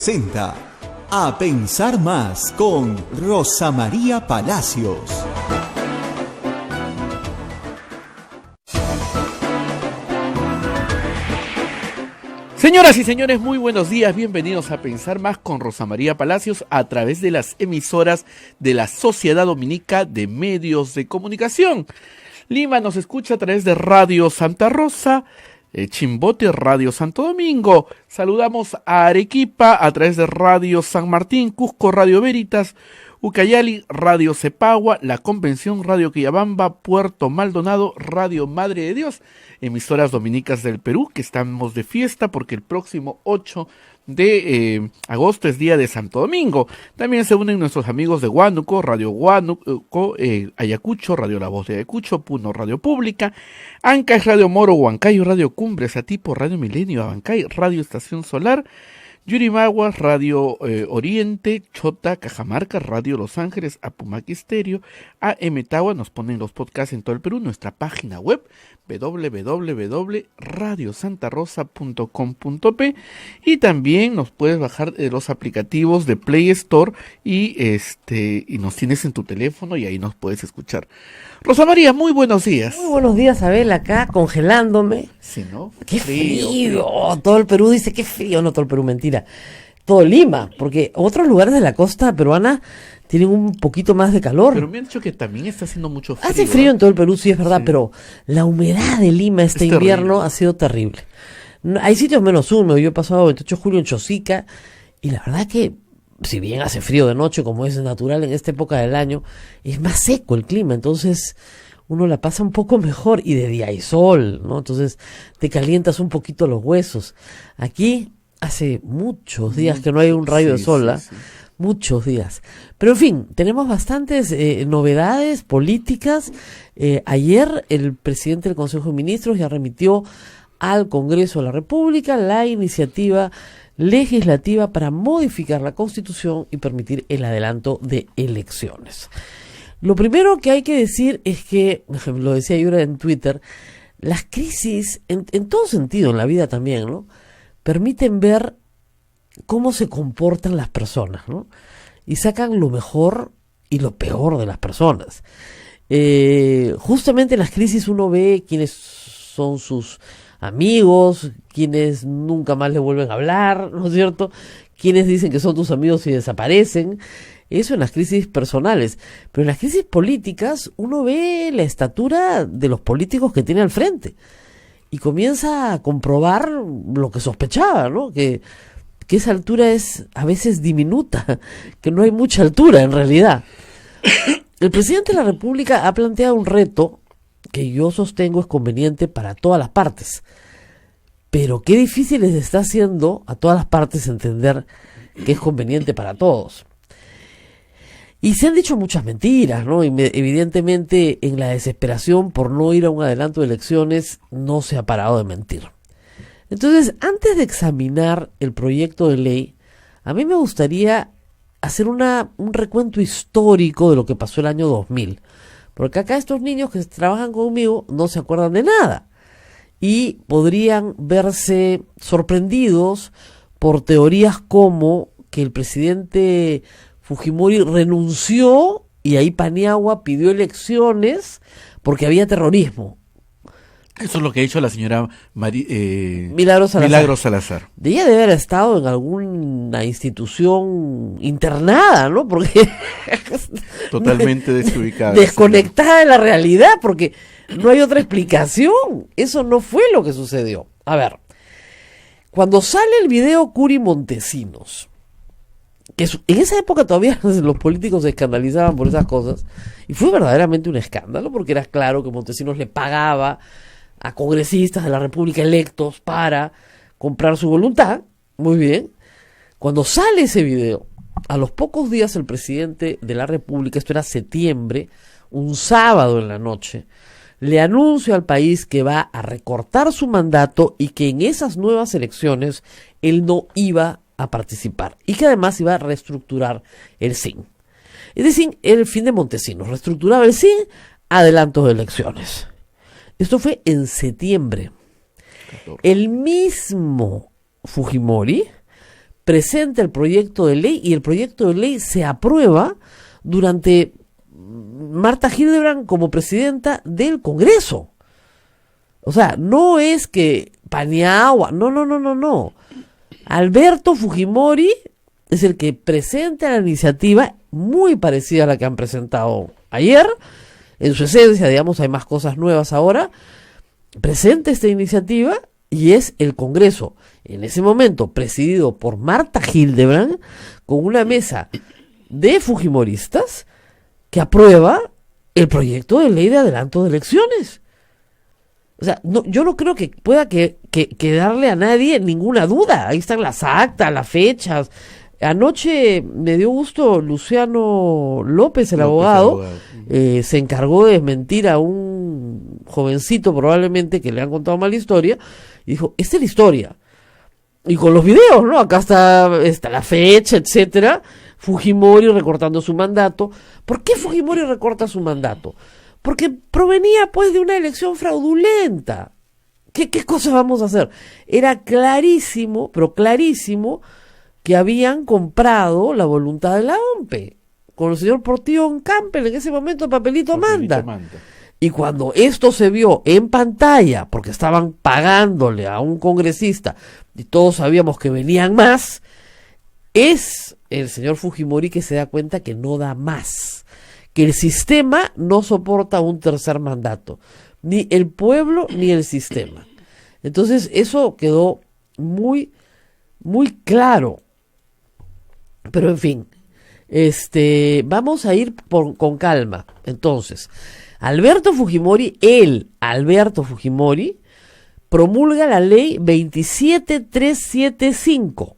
presenta A Pensar Más con Rosa María Palacios. Señoras y señores, muy buenos días, bienvenidos a Pensar Más con Rosa María Palacios a través de las emisoras de la Sociedad Dominica de Medios de Comunicación. Lima nos escucha a través de Radio Santa Rosa, Chimbote, Radio Santo Domingo. Saludamos a Arequipa a través de Radio San Martín, Cusco, Radio Veritas, Ucayali, Radio Cepagua, La Convención, Radio Quillabamba, Puerto Maldonado, Radio Madre de Dios, emisoras dominicas del Perú, que estamos de fiesta porque el próximo 8 de agosto es día de Santo Domingo. También se unen nuestros amigos de Huánuco, Radio Huánuco, Ayacucho, Radio La Voz de Ayacucho, Puno, Radio Pública, Ancash, Radio Moro, Huancayo, Radio Cumbres, Atipo, Radio Milenio, Abancay, Radio Estación Solar, Yurimaguas, Radio Oriente, Chota, Cajamarca, Radio Los Ángeles, Apumaqui Estéreo, AM Tawa, nos ponen los podcasts en todo el Perú, nuestra página web www.radiosantarosa.com.p, y también nos puedes bajar los aplicativos de Play Store y nos tienes en tu teléfono y ahí nos puedes escuchar. Rosa María, muy buenos días. Muy buenos días, Abel, acá congelándome. Sí, ¿no? ¡Qué frío! Todo el Perú dice qué frío, no todo el Perú, mentira. Todo Lima, porque otros lugares de la costa peruana tienen un poquito más de calor. Pero me han dicho que también está haciendo mucho frío. Hace frío en todo el Perú, sí, es verdad, sí. Pero la humedad de Lima este invierno terrible. Ha sido terrible. Hay sitios menos húmedos. Yo he pasado 28 de julio en Chosica y la verdad que, si bien hace frío de noche, como es natural en esta época del año, es más seco el clima, entonces uno la pasa un poco mejor y de día hay sol, ¿no? Entonces te calientas un poquito los huesos. Aquí hace muchos días que no hay un rayo de sol, sí. Muchos días. Pero en fin, tenemos bastantes novedades políticas. Ayer el presidente del Consejo de Ministros ya remitió al Congreso de la República la iniciativa legislativa para modificar la Constitución y permitir el adelanto de elecciones. Lo primero que hay que decir es que, lo decía yo en Twitter, las crisis, en todo sentido, en la vida también, ¿no?, permiten ver cómo se comportan las personas, ¿no?, y sacan lo mejor y lo peor de las personas. Justamente en las crisis uno ve quiénes son sus amigos, quienes nunca más le vuelven a hablar, ¿no es cierto?, quienes dicen que son tus amigos y desaparecen. Eso en las crisis personales, pero en las crisis políticas uno ve la estatura de los políticos que tiene al frente y comienza a comprobar lo que sospechaba, ¿no?, que esa altura es a veces diminuta, que no hay mucha altura en realidad. El presidente de la República ha planteado un reto que yo sostengo es conveniente para todas las partes, pero qué difícil les está haciendo a todas las partes entender que es conveniente para todos. Y se han dicho muchas mentiras, ¿no? Y evidentemente en la desesperación por no ir a un adelanto de elecciones no se ha parado de mentir. Entonces, antes de examinar el proyecto de ley, a mí me gustaría hacer un recuento histórico de lo que pasó el año 2000. Porque acá estos niños que trabajan conmigo no se acuerdan de nada. Y podrían verse sorprendidos por teorías como que el presidente Fujimori renunció y ahí Paniagua pidió elecciones porque había terrorismo. Eso es lo que ha dicho la señora Milagros Salazar. Ella debe haber estado en alguna institución internada, ¿no? Porque totalmente desubicada. Desconectada de la realidad, porque no hay otra explicación. Eso no fue lo que sucedió. A ver, cuando sale el video Curi Montesinos, que en esa época todavía los políticos se escandalizaban por esas cosas, y fue verdaderamente un escándalo, porque era claro que Montesinos le pagaba a congresistas de la República electos para comprar su voluntad. Muy bien. Cuando sale ese video, a los pocos días el presidente de la República, esto era septiembre, un sábado en la noche, le anuncia al país que va a recortar su mandato y que en esas nuevas elecciones él no iba a participar y que además iba a reestructurar el SIN. Es decir, el fin de Montesinos, reestructuraba el SIN, adelantos de elecciones. Esto fue en septiembre. El mismo Fujimori presenta el proyecto de ley y el proyecto de ley se aprueba durante Marta Hildebrand como presidenta del Congreso. O sea, no es que Paniagua, no. Alberto Fujimori es el que presenta la iniciativa muy parecida a la que han presentado ayer. En su esencia, digamos, hay más cosas nuevas ahora. Presenta esta iniciativa y es el Congreso, en ese momento presidido por Marta Hildebrand, con una mesa de fujimoristas que aprueba el proyecto de ley de adelanto de elecciones. O sea, yo no creo que pueda quedarle a nadie ninguna duda. Ahí están las actas, las fechas. Anoche me dio gusto Luciano López, el abogado, se encargó de desmentir a un jovencito probablemente que le han contado mal la historia, y dijo, esta es la historia. Y con los videos, ¿no? Acá está la fecha, etcétera. Fujimori recortando su mandato. ¿Por qué Fujimori recorta su mandato? Porque provenía pues de una elección fraudulenta. ¿Qué cosa vamos a hacer? Era clarísimo, pero clarísimo, que habían comprado la voluntad de la OMPE. Con el señor Portillo Campbell, en ese momento papelito manda. Y cuando esto se vio en pantalla, porque estaban pagándole a un congresista, y todos sabíamos que venían más, es el señor Fujimori que se da cuenta que no da más, que el sistema no soporta un tercer mandato, ni el pueblo ni el sistema. Entonces eso quedó muy, muy claro. Pero en fin, vamos a ir con calma. Entonces, Alberto Fujimori, promulga la ley 27375,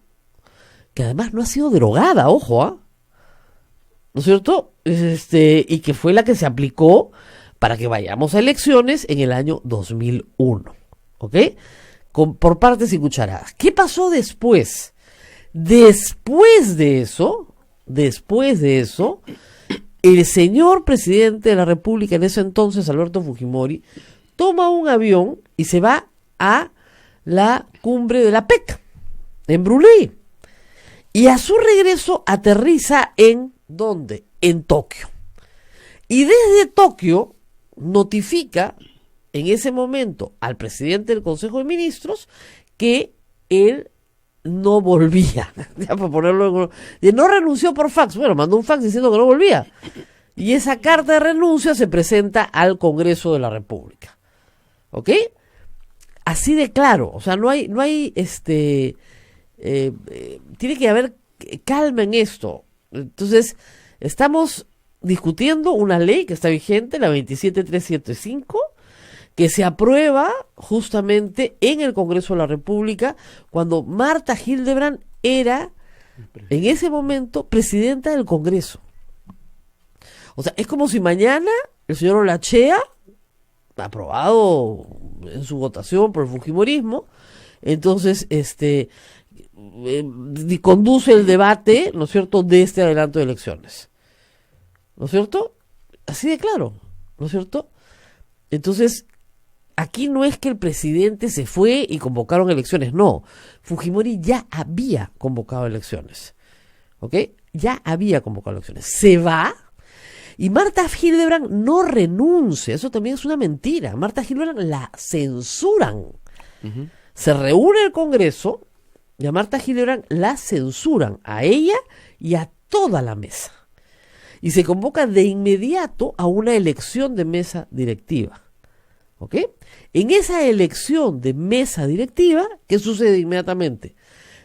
que además no ha sido derogada, ojo, ¿no es cierto? Y que fue la que se aplicó para que vayamos a elecciones en el año 2001, ¿ok? Por partes y cucharadas. ¿Qué pasó después? Después de eso, el señor presidente de la República en ese entonces, Alberto Fujimori, toma un avión y se va a la cumbre de la PEC, en Brunei. Y a su regreso aterriza en, ¿dónde? En Tokio. Y desde Tokio notifica en ese momento al presidente del Consejo de Ministros que él no volvía, ya por ponerlo, no renunció por fax, bueno, mandó un fax diciendo que no volvía, y esa carta de renuncia se presenta al Congreso de la República, ¿ok? Así de claro, o sea, no hay tiene que haber calma en esto. Entonces, estamos discutiendo una ley que está vigente, la 27375, que se aprueba justamente en el Congreso de la República cuando Marta Hildebrand era, en ese momento, presidenta del Congreso. O sea, es como si mañana el señor Olachea, aprobado en su votación por el fujimorismo, entonces conduce el debate, ¿no es cierto?, de este adelanto de elecciones. ¿No es cierto? Así de claro, ¿no es cierto? Entonces, aquí no es que el presidente se fue y convocaron elecciones, no. Fujimori ya había convocado elecciones, ¿ok? Ya había convocado elecciones. Se va y Marta Hildebrand no renuncia. Eso también es una mentira. Marta Hildebrand la censuran. Uh-huh. Se reúne el Congreso y a Marta Hildebrand la censuran, a ella y a toda la mesa. Y se convoca de inmediato a una elección de mesa directiva. ¿Ok? En esa elección de mesa directiva, ¿qué sucede inmediatamente?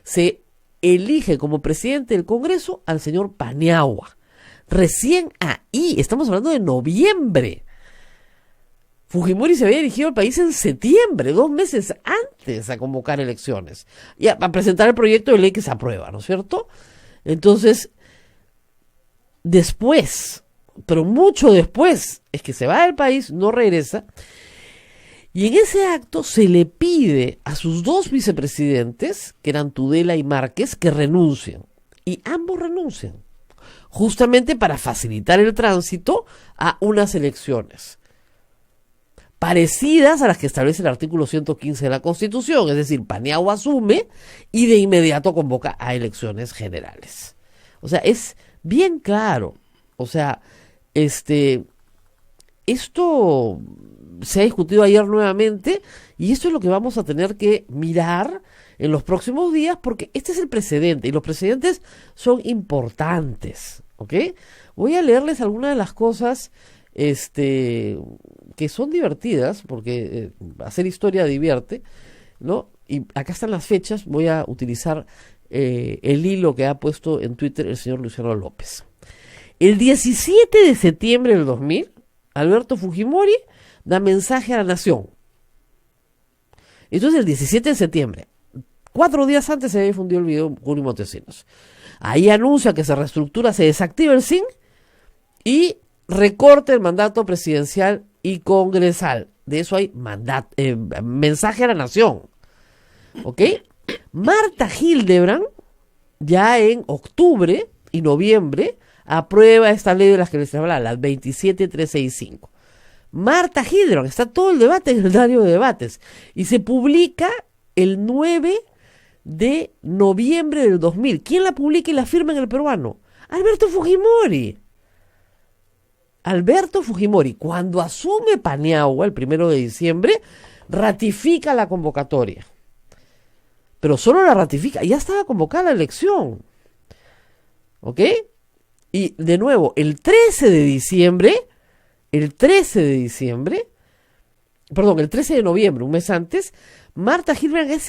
Se elige como presidente del Congreso al señor Paniagua. Recién ahí, estamos hablando de noviembre. Fujimori se había dirigido al país en septiembre, 2 meses antes a convocar elecciones, y a presentar el proyecto de ley que se aprueba, ¿no es cierto? Entonces, después, pero mucho después, es que se va del país, no regresa. Y en ese acto se le pide a sus 2 vicepresidentes, que eran Tudela y Márquez, que renuncien. Y ambos renuncian, justamente para facilitar el tránsito a unas elecciones. parecidas a las que establece el artículo 115 de la Constitución, es decir, Paniagua asume y de inmediato convoca a elecciones generales. O sea, es bien claro. O sea, esto se ha discutido ayer nuevamente y esto es lo que vamos a tener que mirar en los próximos días, porque este es el precedente y los precedentes son importantes, ¿ok? Voy a leerles algunas de las cosas que son divertidas, porque hacer historia divierte, ¿no? Y acá están las fechas. Voy a utilizar el hilo que ha puesto en Twitter el señor Luciano López. El 17 de septiembre del 2000, Alberto Fujimori da mensaje a la nación. Entonces el 17 de septiembre, 4 días antes se había difundido el video con Montesinos. Ahí anuncia que se reestructura, se desactiva el SIN y recorte el mandato presidencial y congresal. De eso hay mensaje a la nación. ¿Ok? Marta Hildebrand, ya en octubre y noviembre, aprueba esta ley de las que les hablaba, la 27365. Marta Hildebrand, está todo el debate en el diario de debates, y se publica el 9 de noviembre del 2000. ¿Quién la publica y la firma en el peruano? Alberto Fujimori. Alberto Fujimori, cuando asume Paniagua el 1 de diciembre, ratifica la convocatoria. Pero solo la ratifica, ya estaba convocada la elección. ¿Ok? Y de nuevo, el 13 de noviembre, un mes antes, Marta Hildebrand es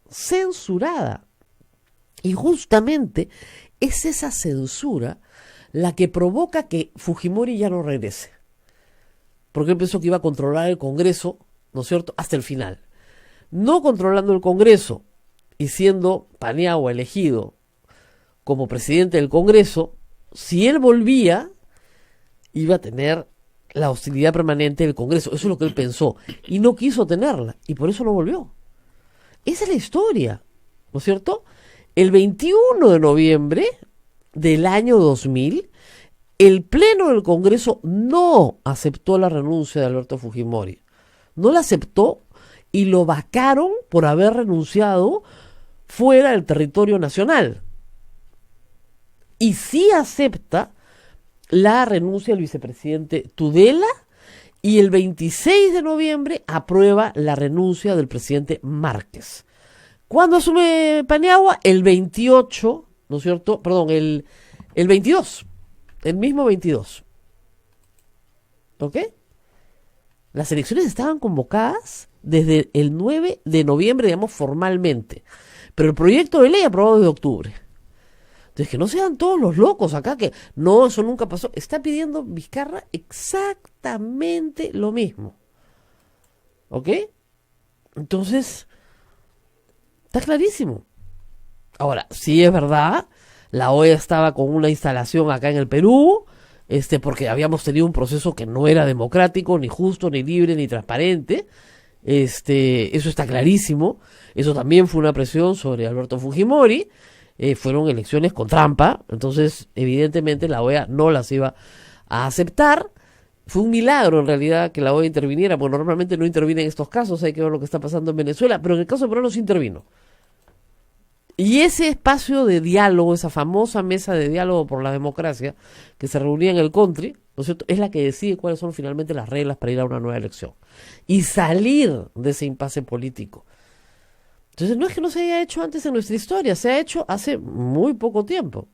censurada. Y justamente es esa censura la que provoca que Fujimori ya no regrese. Porque él pensó que iba a controlar el Congreso, ¿no es cierto?, hasta el final. No controlando el Congreso y siendo Paniagua elegido como presidente del Congreso, si él volvía, iba a tener la hostilidad permanente del Congreso. Eso es lo que él pensó. Y no quiso tenerla. Y por eso no volvió. Esa es la historia, ¿no es cierto? El 21 de noviembre del año 2000, el Pleno del Congreso no aceptó la renuncia de Alberto Fujimori. No la aceptó y lo vacaron por haber renunciado fuera del territorio nacional. Y sí acepta la renuncia del vicepresidente Tudela, y el 26 de noviembre aprueba la renuncia del presidente Márquez. ¿Cuándo asume Paniagua? El 28, ¿no es cierto? Perdón, el 22, el mismo 22. ¿Ok? Las elecciones estaban convocadas desde el 9 de noviembre, digamos, formalmente. Pero el proyecto de ley aprobado desde octubre. Entonces, que no sean todos los locos acá que no, eso nunca pasó. Está pidiendo Vizcarra exactamente lo mismo. ¿Ok? Entonces, está clarísimo. Ahora, sí es verdad, la OEA estaba con una instalación acá en el Perú, porque habíamos tenido un proceso que no era democrático, ni justo, ni libre, ni transparente. Eso está clarísimo. Eso también fue una presión sobre Alberto Fujimori. Fueron elecciones con trampa, entonces evidentemente la OEA no las iba a aceptar. Fue un milagro en realidad que la OEA interviniera, porque normalmente no interviene en estos casos, hay que ver lo que está pasando en Venezuela, pero en el caso de Perú sí intervino. Y ese espacio de diálogo, esa famosa mesa de diálogo por la democracia que se reunía en el country, ¿no es cierto?, es la que decide cuáles son finalmente las reglas para ir a una nueva elección y salir de ese impasse político. Entonces no es que no se haya hecho antes en nuestra historia, se ha hecho hace muy poco tiempo,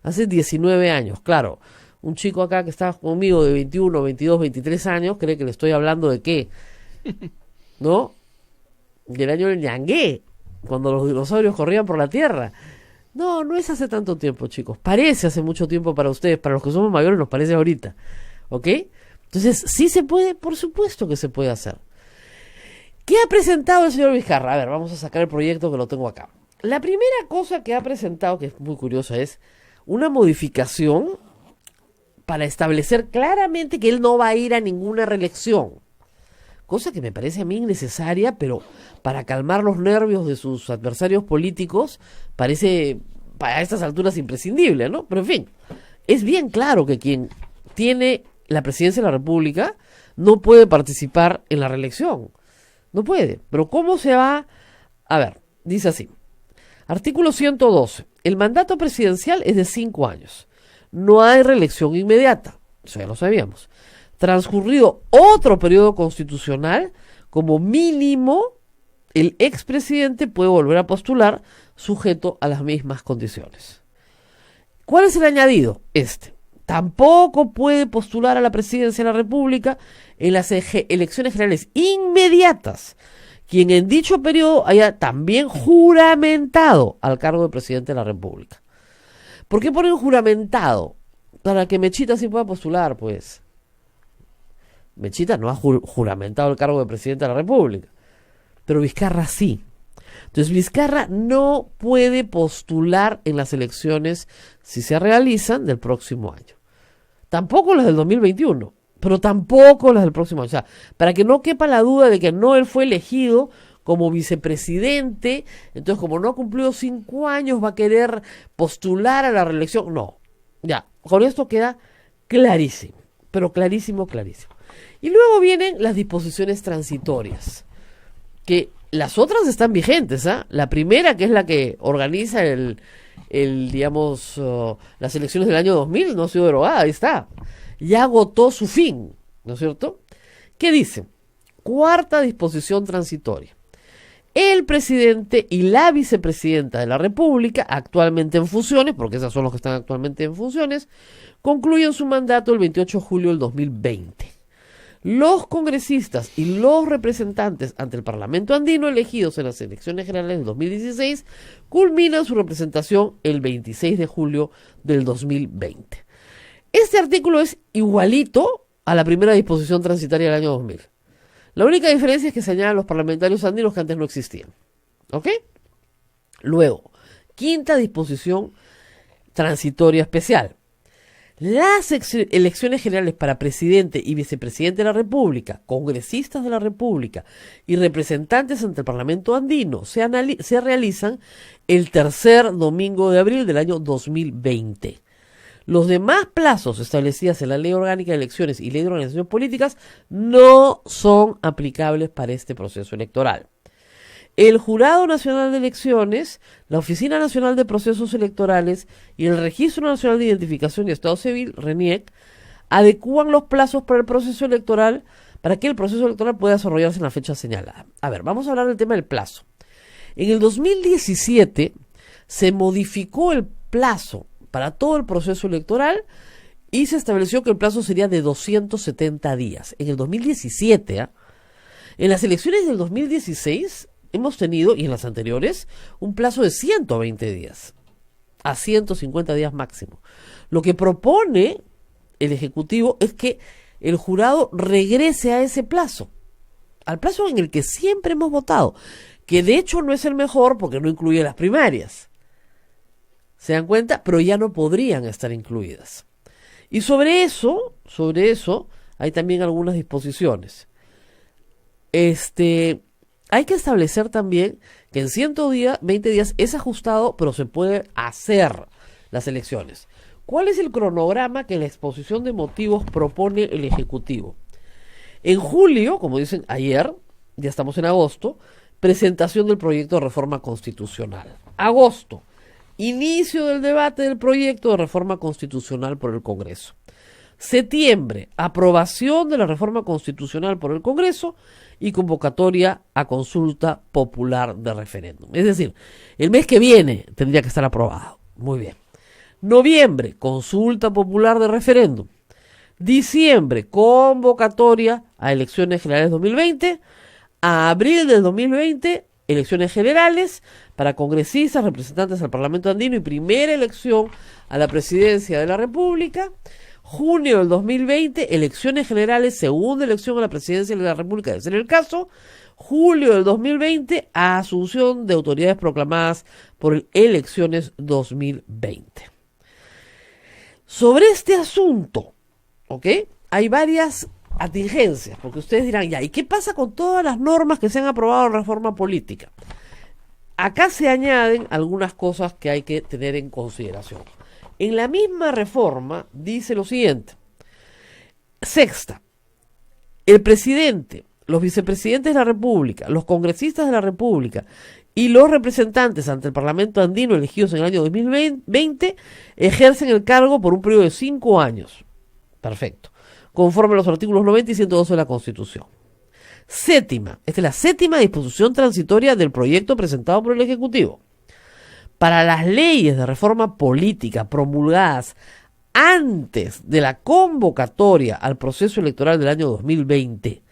hace 19 años. Claro, un chico acá que está conmigo de 21, 22, 23 años cree que le estoy hablando de qué, ¿no? Del año del Ñangué, cuando los dinosaurios corrían por la tierra. No, no es hace tanto tiempo, chicos. Parece hace mucho tiempo para ustedes, para los que somos mayores nos parece ahorita, ¿ok? Entonces, ¿sí se puede? Por supuesto que se puede hacer. ¿Qué ha presentado el señor Vizcarra? A ver, vamos a sacar el proyecto que lo tengo acá. La primera cosa que ha presentado, que es muy curiosa, es una modificación para establecer claramente que él no va a ir a ninguna reelección. Cosa que me parece a mí innecesaria, pero para calmar los nervios de sus adversarios políticos parece a estas alturas imprescindible, ¿no? Pero en fin, es bien claro que quien tiene la presidencia de la República no puede participar en la reelección. No puede. Pero ¿cómo se va? A ver, dice así. Artículo 112. El mandato presidencial es de 5 años. No hay reelección inmediata. Eso ya lo sabíamos. Transcurrido otro periodo constitucional, como mínimo, el expresidente puede volver a postular sujeto a las mismas condiciones. ¿Cuál es el añadido? Tampoco puede postular a la presidencia de la República en las elecciones generales inmediatas quien en dicho periodo haya también juramentado al cargo de presidente de la República. ¿Por qué ponen juramentado? Para que Mechita sí pueda postular, pues. Mechita no ha juramentado el cargo de presidente de la República, pero Vizcarra sí. Entonces Vizcarra no puede postular en las elecciones, si se realizan, del próximo año. Tampoco las del 2021, pero tampoco las del próximo año. O sea, para que no quepa la duda de que no él fue elegido como vicepresidente, entonces como no ha cumplido 5 años va a querer postular a la reelección. No, ya, con esto queda clarísimo, pero clarísimo, clarísimo. Y luego vienen las disposiciones transitorias, que las otras están vigentes, ¿ah? La primera, que es la que organiza las elecciones del año 2000, no ha sido derogada, ahí está. Ya agotó su fin, ¿no es cierto? ¿Qué dice? Cuarta disposición transitoria. El presidente y la vicepresidenta de la República, actualmente en funciones, porque esos son los que están actualmente en funciones, concluyen su mandato el 28 de julio del 2020. Los congresistas y los representantes ante el Parlamento andino elegidos en las elecciones generales del 2016 culminan su representación el 26 de julio del 2020. Este artículo es igualito a la primera disposición transitoria del año 2000. La única diferencia es que se añaden los parlamentarios andinos que antes no existían. ¿Ok? Luego, quinta disposición transitoria especial. Las elecciones generales para presidente y vicepresidente de la República, congresistas de la República y representantes ante el Parlamento andino se realizan el tercer domingo de abril del año 2020. Los demás plazos establecidos en la Ley Orgánica de Elecciones y Ley de Organizaciones Políticas no son aplicables para este proceso electoral. El Jurado Nacional de Elecciones, la Oficina Nacional de Procesos Electorales y el Registro Nacional de Identificación y Estado Civil, RENIEC, adecúan los plazos para el proceso electoral para que el proceso electoral pueda desarrollarse en la fecha señalada. A ver, vamos a hablar del tema del plazo. En el 2017 se modificó el plazo para todo el proceso electoral y se estableció que el plazo sería de 270 días. En el 2017, en las elecciones del 2016 hemos tenido, y en las anteriores, un plazo de 120 días, a 150 días máximo. Lo que propone el Ejecutivo es que el jurado regrese a ese plazo, al plazo en el que siempre hemos votado, que de hecho no es el mejor porque no incluye las primarias. ¿Se dan cuenta? Pero ya no podrían estar incluidas. Y sobre eso, hay también algunas disposiciones. Hay que establecer también que en 120 días es ajustado, pero se puede hacer las elecciones. ¿Cuál es el cronograma que en la exposición de motivos propone el Ejecutivo? En julio, como dicen ayer, ya estamos en agosto, presentación del proyecto de reforma constitucional. Agosto, inicio del debate del proyecto de reforma constitucional por el Congreso. Septiembre, aprobación de la reforma constitucional por el Congreso y convocatoria a consulta popular de referéndum. Es decir, el mes que viene tendría que estar aprobado. Muy bien. Noviembre, consulta popular de referéndum. Diciembre, convocatoria a elecciones generales 2020. A abril del 2020, elecciones generales para congresistas, representantes al Parlamento andino y primera elección a la presidencia de la República. Junio del 2020, elecciones generales, segunda elección a la presidencia de la República, de ser el caso. Julio del 2020, asunción de autoridades proclamadas por elecciones 2020. Sobre este asunto, ¿ok? Hay varias atingencias, porque ustedes dirán, ya, ¿y qué pasa con todas las normas que se han aprobado en reforma política? Acá se añaden algunas cosas que hay que tener en consideración. En la misma reforma dice lo siguiente. Sexta, el presidente, los vicepresidentes de la República, los congresistas de la República y los representantes ante el Parlamento andino elegidos en el año 2020 ejercen el cargo por un periodo de 5 años. Perfecto. Conforme a los artículos 90 y 112 de la Constitución. Esta es la séptima disposición transitoria del proyecto presentado por el Ejecutivo. Para las leyes de reforma política promulgadas antes de la convocatoria al proceso electoral del año 2020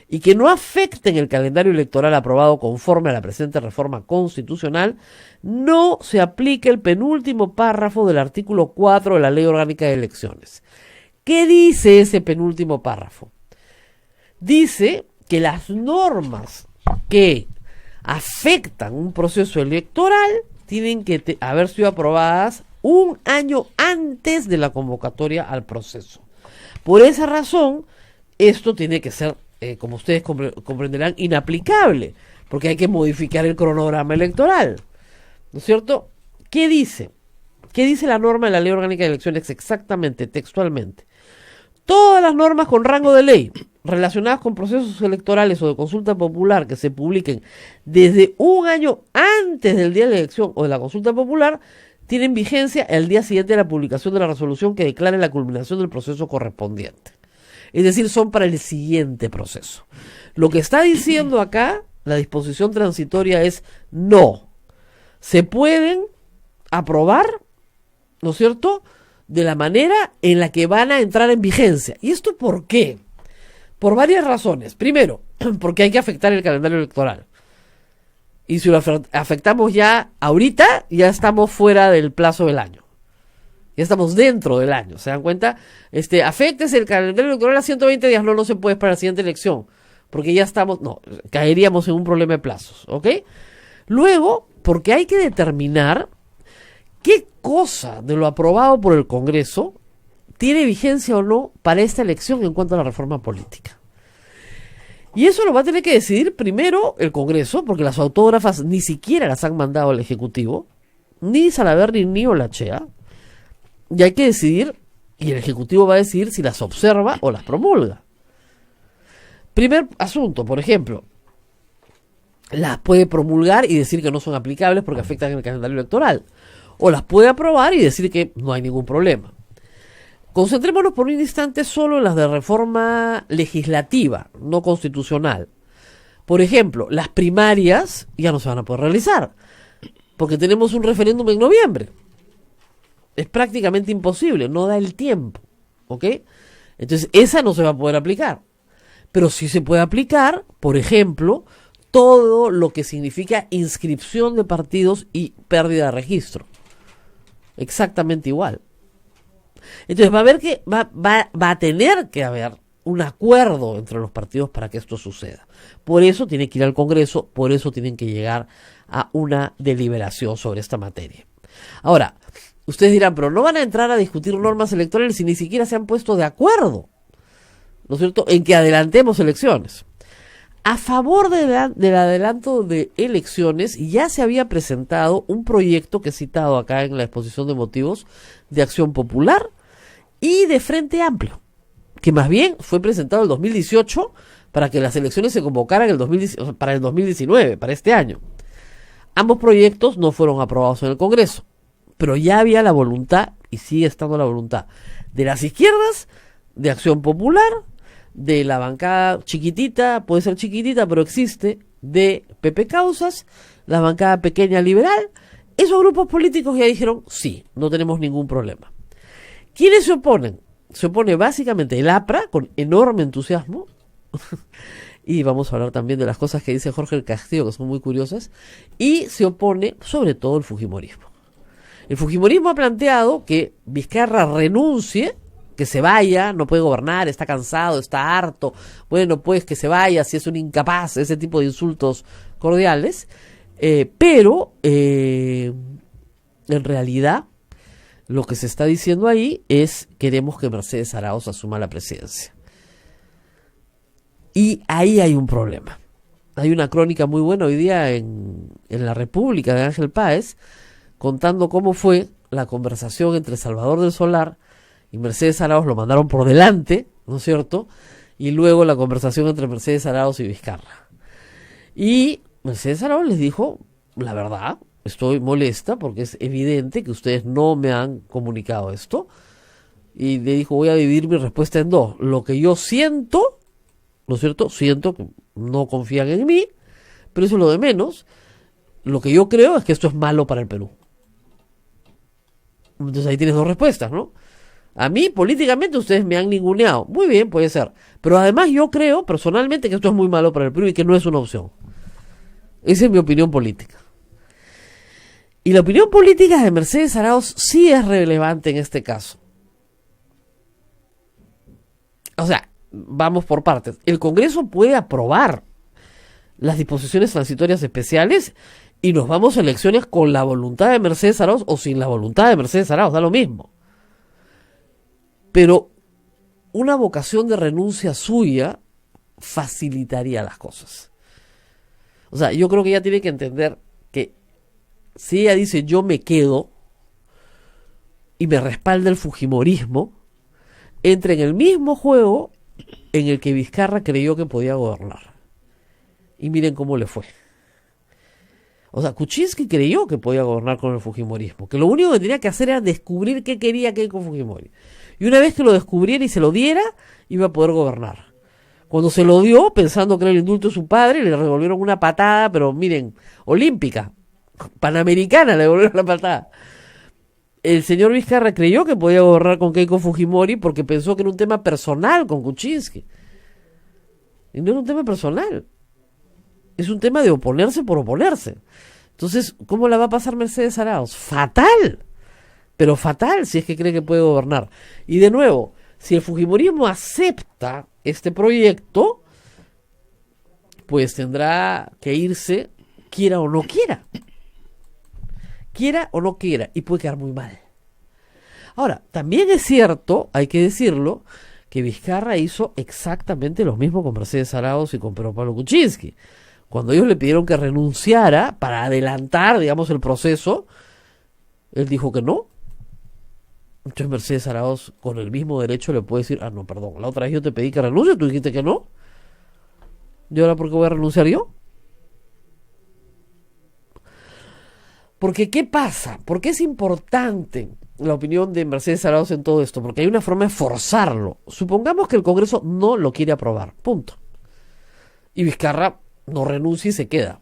y que no afecten el calendario electoral aprobado conforme a la presente reforma constitucional, no se aplica el penúltimo párrafo del artículo 4 de la Ley Orgánica de Elecciones. ¿Qué dice ese penúltimo párrafo? Dice que las normas que afectan un proceso electoral tienen que haber sido aprobadas un año antes de la convocatoria al proceso. Por esa razón, esto tiene que ser, como ustedes comprenderán, inaplicable, porque hay que modificar el cronograma electoral. ¿No es cierto? ¿Qué dice? ¿Qué dice la norma de la Ley Orgánica de Elecciones exactamente, textualmente? Todas las normas con rango de ley relacionadas con procesos electorales o de consulta popular que se publiquen desde un año antes del día de la elección o de la consulta popular tienen vigencia el día siguiente de la publicación de la resolución que declare la culminación del proceso correspondiente. Es decir, son para el siguiente proceso. Lo que está diciendo acá la disposición transitoria es no. Se pueden aprobar, ¿no es cierto?, de la manera en la que van a entrar en vigencia. ¿Y esto por qué? Por varias razones. Primero, porque hay que afectar el calendario electoral. Y si lo afectamos ya ahorita, ya estamos fuera del plazo del año. Ya estamos dentro del año. ¿Se dan cuenta? Afectes el calendario electoral a 120 días. No se puede para la siguiente elección. Porque ya estamos, caeríamos en un problema de plazos. ¿Ok? Luego, porque hay que determinar qué cosa de lo aprobado por el Congreso tiene vigencia o no para esta elección en cuanto a la reforma política. Y eso lo va a tener que decidir primero el Congreso, porque las autógrafas ni siquiera las han mandado al Ejecutivo, ni Salaverry ni Olachea, y hay que decidir, y el Ejecutivo va a decidir si las observa o las promulga. Primer asunto, por ejemplo, las puede promulgar y decir que no son aplicables porque afectan el calendario electoral, o las puede aprobar y decir que no hay ningún problema. Concentrémonos por un instante solo en las de reforma legislativa, no constitucional. Por ejemplo, las primarias ya no se van a poder realizar, porque tenemos un referéndum en noviembre. Es prácticamente imposible, no da el tiempo, ¿ok? Entonces, esa no se va a poder aplicar. Pero sí se puede aplicar, por ejemplo, todo lo que significa inscripción de partidos y pérdida de registro. Exactamente igual. Entonces va a tener que haber un acuerdo entre los partidos para que esto suceda. Por eso tiene que ir al Congreso, por eso tienen que llegar a una deliberación sobre esta materia. Ahora, ustedes dirán, pero no van a entrar a discutir normas electorales si ni siquiera se han puesto de acuerdo, ¿no es cierto?, en que adelantemos elecciones. A favor del adelanto de elecciones ya se había presentado un proyecto que he citado acá en la exposición de motivos de Acción Popular y de Frente Amplio, que más bien fue presentado en el 2018 para que las elecciones se convocaran para el 2019, para este año. Ambos proyectos no fueron aprobados en el Congreso, pero ya había la voluntad, y sigue estando la voluntad, de las izquierdas, de Acción Popular, de la bancada chiquitita, puede ser chiquitita, pero existe, de Pepe Causas, la bancada pequeña liberal. Esos grupos políticos ya dijeron, sí, no tenemos ningún problema. ¿Quiénes se oponen? Se opone básicamente el APRA, con enorme entusiasmo, y vamos a hablar también de las cosas que dice Jorge del Castillo, que son muy curiosas, y se opone sobre todo el fujimorismo. El fujimorismo ha planteado que Vizcarra renuncie, que se vaya, no puede gobernar, está cansado, está harto, bueno, pues que se vaya, si es un incapaz, ese tipo de insultos cordiales, pero en realidad lo que se está diciendo ahí es: queremos que Mercedes Arauz asuma la presidencia. Y ahí hay un problema. Hay una crónica muy buena hoy día en La República de Ángel Páez, contando cómo fue la conversación entre Salvador del Solar y Mercedes Arauz. Lo mandaron por delante, ¿no es cierto?, y luego la conversación entre Mercedes Arauz y Vizcarra. Y Mercedes Arauz les dijo, la verdad, estoy molesta porque es evidente que ustedes no me han comunicado esto. Y le dijo, voy a dividir mi respuesta en dos. Lo que yo siento, ¿no es cierto? Siento que no confían en mí, pero eso es lo de menos. Lo que yo creo es que esto es malo para el Perú. Entonces ahí tienes dos respuestas, ¿no? A mí, políticamente, ustedes me han ninguneado. Muy bien, puede ser. Pero además yo creo, personalmente, que esto es muy malo para el Perú y que no es una opción. Esa es mi opinión política. Y la opinión política de Mercedes Arauz sí es relevante en este caso. O sea, vamos por partes. El Congreso puede aprobar las disposiciones transitorias especiales y nos vamos a elecciones con la voluntad de Mercedes Arauz o sin la voluntad de Mercedes Arauz, da lo mismo. Pero una vocación de renuncia suya facilitaría las cosas. O sea, yo creo que ella tiene que entender que si ella dice yo me quedo y me respalda el fujimorismo, entra en el mismo juego en el que Vizcarra creyó que podía gobernar. Y miren cómo le fue. O sea, Kuczynski creyó que podía gobernar con el fujimorismo, que lo único que tenía que hacer era descubrir qué quería Keiko Fujimori. Y una vez que lo descubriera y se lo diera, iba a poder gobernar. Cuando se lo dio, pensando que era el indulto de su padre, le revolvieron una patada, pero miren, olímpica, panamericana le devolvieron la patada. El señor Vizcarra creyó que podía gobernar con Keiko Fujimori porque pensó que era un tema personal con Kuczynski. Y no era un tema personal. Es un tema de oponerse por oponerse. Entonces, ¿cómo la va a pasar Mercedes Arauz? Fatal. Pero fatal si es que cree que puede gobernar. Y de nuevo, si el fujimorismo acepta este proyecto, pues tendrá que irse, quiera o no quiera. Quiera o no quiera. Y puede quedar muy mal. Ahora, también es cierto, hay que decirlo, que Vizcarra hizo exactamente lo mismo con Mercedes Arauz y con Pedro Pablo Kuczynski. Cuando ellos le pidieron que renunciara para adelantar, digamos, el proceso, él dijo que no. Entonces Mercedes Arauz, con el mismo derecho, le puede decir, ah, no, perdón, la otra vez yo te pedí que renuncie, tú dijiste que no. ¿Y ahora por qué voy a renunciar yo? Porque, ¿qué pasa? ¿Por qué es importante la opinión de Mercedes Arauz en todo esto? Porque hay una forma de forzarlo. Supongamos que el Congreso no lo quiere aprobar, punto. Y Vizcarra no renuncia y se queda.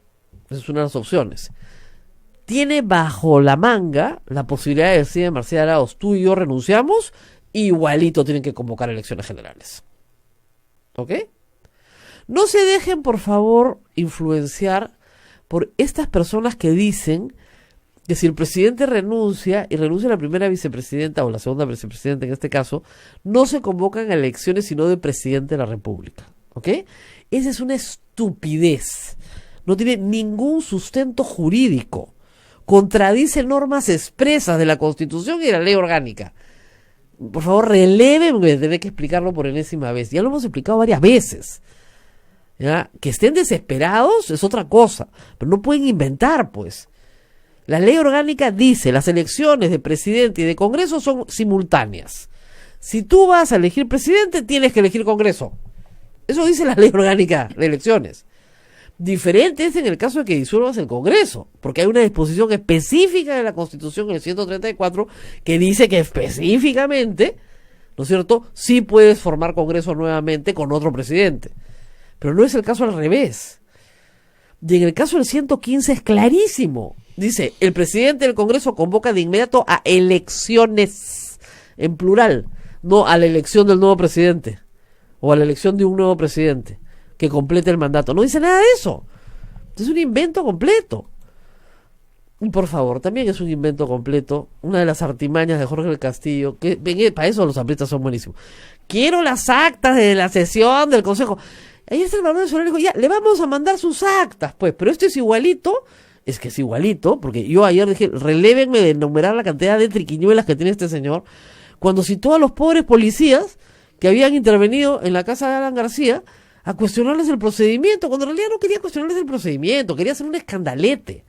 Esa es una de las opciones. Tiene bajo la manga la posibilidad de decir a Mercedes Arauz, tú y yo renunciamos, igualito tienen que convocar elecciones generales. ¿Ok? No se dejen, por favor, influenciar por estas personas que dicen que si el presidente renuncia, y renuncia la primera vicepresidenta o la segunda vicepresidenta en este caso, no se convocan a elecciones sino de presidente de la República. ¿Ok? Esa es una estupidez. No tiene ningún sustento jurídico. Contradice normas expresas de la Constitución y de la ley orgánica. Por favor, relévenme, tener que explicarlo por enésima vez. Ya lo hemos explicado varias veces. ¿Ya? Que estén desesperados es otra cosa, pero no pueden inventar, pues. La ley orgánica dice, las elecciones de presidente y de Congreso son simultáneas. Si tú vas a elegir presidente, tienes que elegir Congreso. Eso dice la ley orgánica de elecciones. Diferente es en el caso de que disuelvas el Congreso, porque hay una disposición específica de la Constitución en el 134 que dice que específicamente, ¿no es cierto?, sí puedes formar Congreso nuevamente con otro presidente. Pero no es el caso al revés. Y en el caso del 115 es clarísimo. Dice, el presidente del Congreso convoca de inmediato a elecciones, en plural, no a la elección del nuevo presidente, o a la elección de un nuevo presidente que complete el mandato. No dice nada de eso. Es un invento completo. Y por favor, también es un invento completo, una de las artimañas de Jorge del Castillo, que para eso los apristas son buenísimos. Quiero las actas de la sesión del Consejo. Ahí está el Manuel Soler, dijo, ya, le vamos a mandar sus actas, pues, pero esto es igualito, es que es igualito, porque yo ayer dije, relévenme de enumerar la cantidad de triquiñuelas que tiene este señor, cuando citó a los pobres policías que habían intervenido en la casa de Alan García a cuestionarles el procedimiento, cuando en realidad no quería cuestionarles el procedimiento, quería hacer un escandalete.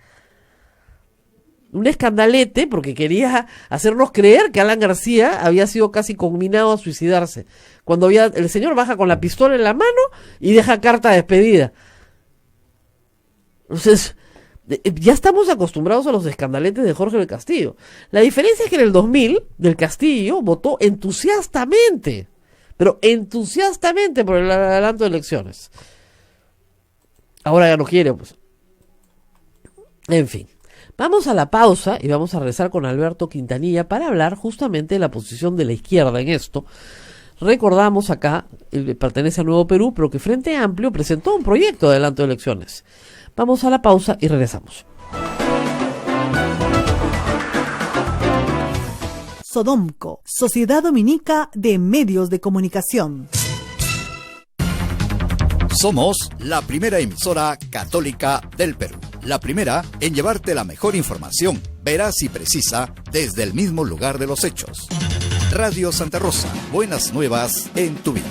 un escandalete porque quería hacernos creer que Alan García había sido casi conminado a suicidarse. Cuando el señor baja con la pistola en la mano y deja carta de despedida. Entonces, ya estamos acostumbrados a los escandaletes de Jorge del Castillo. La diferencia es que en el 2000 del Castillo votó entusiastamente, pero entusiastamente por el adelanto de elecciones. Ahora ya no quiere, pues. En fin. Vamos a la pausa y vamos a regresar con Alberto Quintanilla para hablar justamente de la posición de la izquierda en esto. Recordamos acá, pertenece a Nuevo Perú, pero que Frente Amplio presentó un proyecto de adelanto de elecciones. Vamos a la pausa y regresamos. Sodomco, Sociedad Dominica de Medios de Comunicación. Somos la primera emisora católica del Perú. La primera en llevarte la mejor información, veraz y precisa, desde el mismo lugar de los hechos. Radio Santa Rosa, buenas nuevas en tu vida.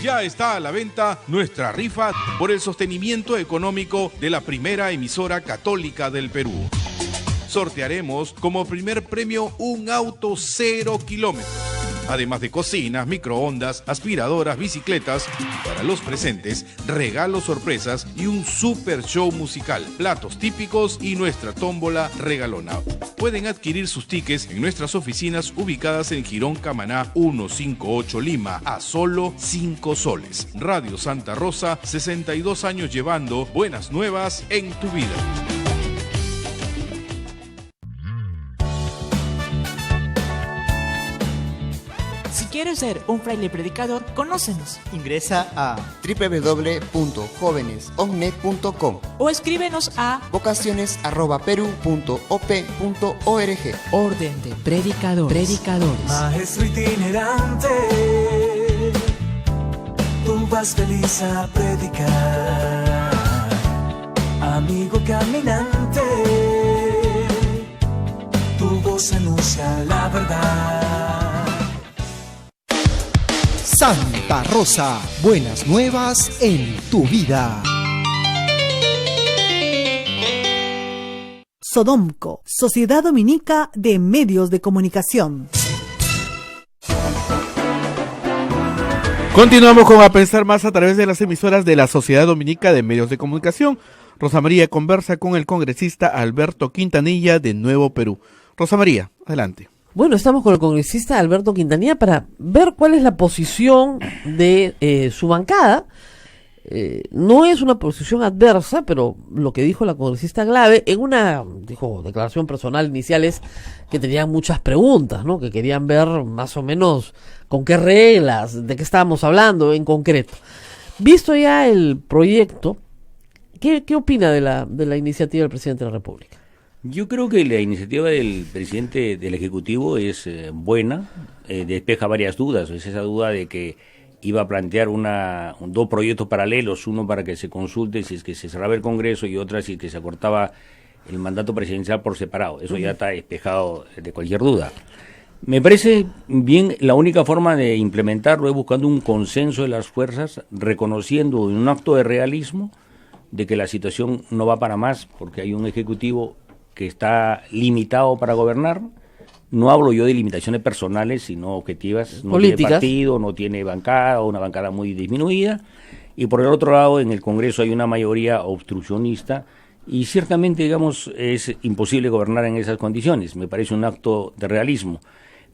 Ya está a la venta nuestra rifa por el sostenimiento económico de la primera emisora católica del Perú. Sortearemos como primer premio un auto 0 kilómetros. Además de cocinas, microondas, aspiradoras, bicicletas. Para los presentes, regalos sorpresas y un super show musical, platos típicos y nuestra tómbola regalona. Pueden adquirir sus tickets en nuestras oficinas ubicadas en Girón Camaná 158 Lima a solo 5 soles. Radio Santa Rosa, 62 años llevando buenas nuevas en tu vida. Si quieres ser un fraile predicador, conócenos. Ingresa a www.jovenesovne.com O escríbenos a vocaciones@peru.op.org. Orden de Predicadores. Maestro itinerante, tú vas feliz a predicar. Amigo caminante, tu voz anuncia la verdad. Santa Rosa, buenas nuevas en tu vida. Sodomco, Sociedad Dominica de Medios de Comunicación. Continuamos con A Pensar Más a través de las emisoras de la Sociedad Dominica de Medios de Comunicación. Rosa María conversa con el congresista Alberto Quintanilla de Nuevo Perú. Rosa María, adelante. Bueno, estamos con el congresista Alberto Quintanilla para ver cuál es la posición de su bancada. No es una posición adversa, pero lo que dijo la congresista Glave en una declaración personal inicial es que tenían muchas preguntas, ¿no? Que querían ver más o menos con qué reglas, de qué estábamos hablando en concreto. Visto ya el proyecto, ¿qué opina de la iniciativa del presidente de la República? Yo creo que la iniciativa del presidente del Ejecutivo es buena, despeja varias dudas. Es esa duda de que iba a plantear dos proyectos paralelos, uno para que se consulte si es que se cerraba el Congreso y otra si es que se acortaba el mandato presidencial por separado. Eso ya está despejado de cualquier duda. Me parece bien, la única forma de implementarlo es buscando un consenso de las fuerzas, reconociendo en un acto de realismo de que la situación no va para más, porque hay un Ejecutivo que está limitado para gobernar. No hablo yo de limitaciones personales, sino objetivas. No políticas. Tiene partido, no tiene bancada, una bancada muy disminuida. Y por el otro lado, en el Congreso hay una mayoría obstruccionista y ciertamente, digamos, es imposible gobernar en esas condiciones. Me parece un acto de realismo.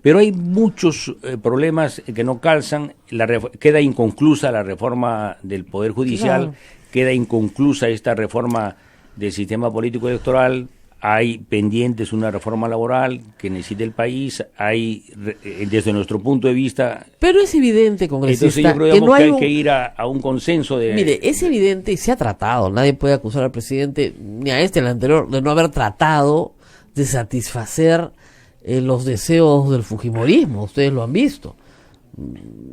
Pero hay muchos problemas que no calzan. Queda inconclusa la reforma del Poder Judicial, claro. Queda inconclusa esta reforma del sistema político electoral. Hay pendientes una reforma laboral que necesita el país, hay desde nuestro punto de vista... Pero es evidente, congresista, entonces yo creo, digamos, que hay que ir a un consenso de... Mire, es evidente y se ha tratado, nadie puede acusar al presidente, ni a el anterior, de no haber tratado de satisfacer los deseos del fujimorismo, ustedes lo han visto.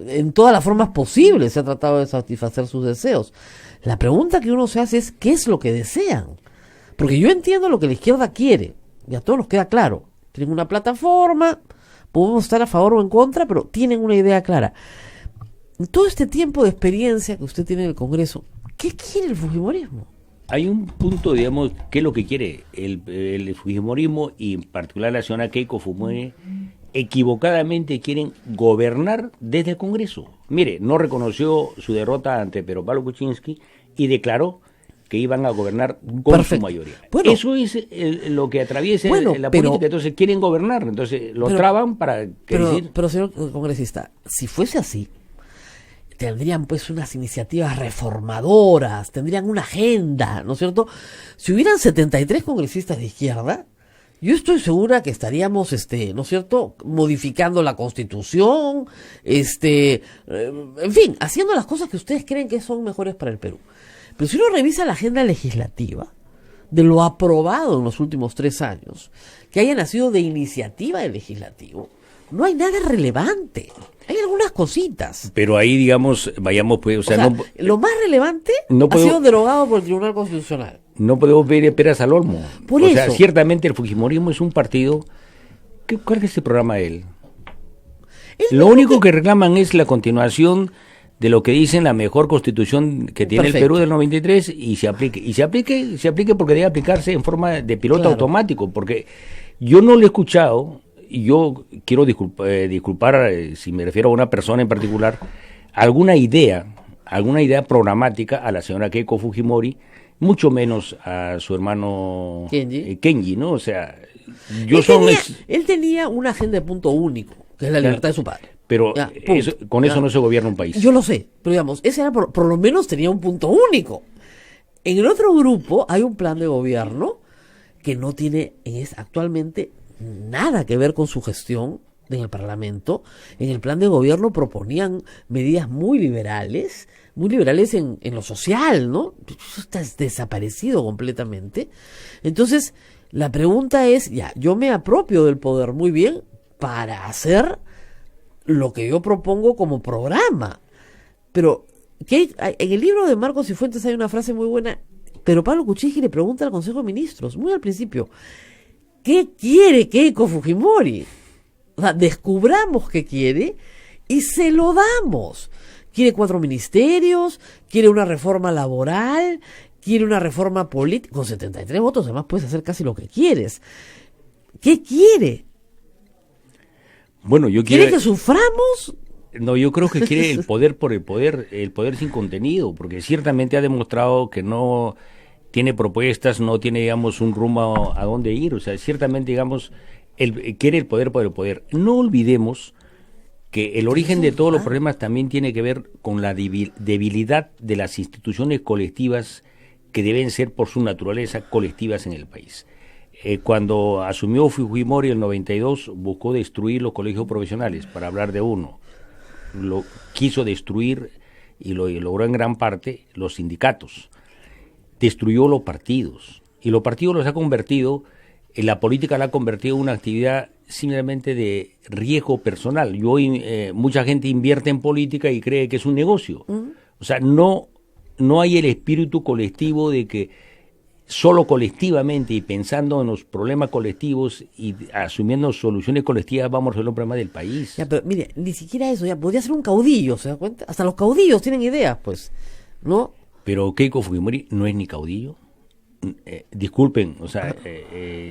En todas las formas posibles se ha tratado de satisfacer sus deseos. La pregunta que uno se hace es, ¿qué es lo que desean? Porque yo entiendo lo que la izquierda quiere, y a todos nos queda claro. Tienen una plataforma, podemos estar a favor o en contra, pero tienen una idea clara. En todo este tiempo de experiencia que usted tiene en el Congreso, ¿qué quiere el fujimorismo? hay un punto, digamos, ¿qué es lo que quiere el fujimorismo y en particular la señora Keiko Fujimori? Equivocadamente quieren gobernar desde el Congreso. Mire, no reconoció su derrota ante Pedro Pablo Kuczynski y declaró que iban a gobernar con su mayoría. Bueno, eso es lo que atraviesa la política. Entonces quieren gobernar, entonces lo traban para decir... Pero, señor congresista, si fuese así, tendrían pues unas iniciativas reformadoras, tendrían una agenda, ¿no es cierto? Si hubieran 73 congresistas de izquierda, yo estoy segura que estaríamos, ¿no es cierto?, modificando la Constitución, en fin, haciendo las cosas que ustedes creen que son mejores para el Perú. Pero si uno revisa la agenda legislativa, de lo aprobado en los últimos 3 años, que haya nacido de iniciativa del legislativo, no hay nada relevante. Hay algunas cositas. Pero ahí, digamos, vayamos, pues, o sea no, lo más relevante ha sido derogado por el Tribunal Constitucional. No podemos ver peras al olmo. Por eso. O sea, ciertamente el fujimorismo es un partido... ¿Cuál es el programa de él? Lo único que reclaman es la continuación de lo que dicen la mejor constitución que tiene el Perú del 93 y se aplique porque debe aplicarse en forma de piloto automático, porque yo no lo he escuchado, y yo quiero disculpar si me refiero a una persona en particular, alguna idea programática a la señora Keiko Fujimori, mucho menos a su hermano Kenji, ¿no? O sea, él tenía una agenda de punto único, que es la libertad de su padre. Pero con eso no se gobierna un país. Yo lo sé, pero digamos, ese era por lo menos tenía un punto único. En el otro grupo hay un plan de gobierno que no tiene actualmente nada que ver con su gestión en el Parlamento. En el plan de gobierno proponían medidas muy liberales en lo social, ¿no? Eso está desaparecido completamente. Entonces, la pregunta es, yo me apropio del poder muy bien para hacer lo que yo propongo como programa. Pero en el libro de Marcos y Fuentes hay una frase muy buena, pero Pablo Kuczynski le pregunta al Consejo de Ministros, muy al principio, ¿qué quiere Keiko Fujimori? O sea, descubramos qué quiere y se lo damos. Quiere 4 ministerios, quiere una reforma laboral, quiere una reforma política. Con 73 votos además puedes hacer casi lo que quieres. ¿Qué quiere? Bueno, ¿Quiere que suframos? No, yo creo que quiere el poder por el poder sin contenido, porque ciertamente ha demostrado que no tiene propuestas, no tiene, digamos, un rumbo a dónde ir. O sea, ciertamente, digamos, quiere el poder por el poder. No olvidemos que el origen de todos los problemas también tiene que ver con la debilidad de las instituciones colectivas que deben ser por su naturaleza colectivas en el país. Cuando asumió Fujimori en el 92, buscó destruir los colegios profesionales, para hablar de uno. Lo quiso destruir y lo logró en gran parte los sindicatos. Destruyó los partidos. Y los partidos los ha convertido, la política la ha convertido en una actividad simplemente de riesgo personal. Mucha gente invierte en política y cree que es un negocio. O sea, no hay el espíritu colectivo de que solo colectivamente y pensando en los problemas colectivos y asumiendo soluciones colectivas vamos a resolver los problemas del país. Pero mire, ni siquiera eso, podría ser un caudillo, ¿se da cuenta? Hasta los caudillos tienen ideas, pues, ¿no? Pero Keiko Fujimori no es ni caudillo. Disculpen, o sea,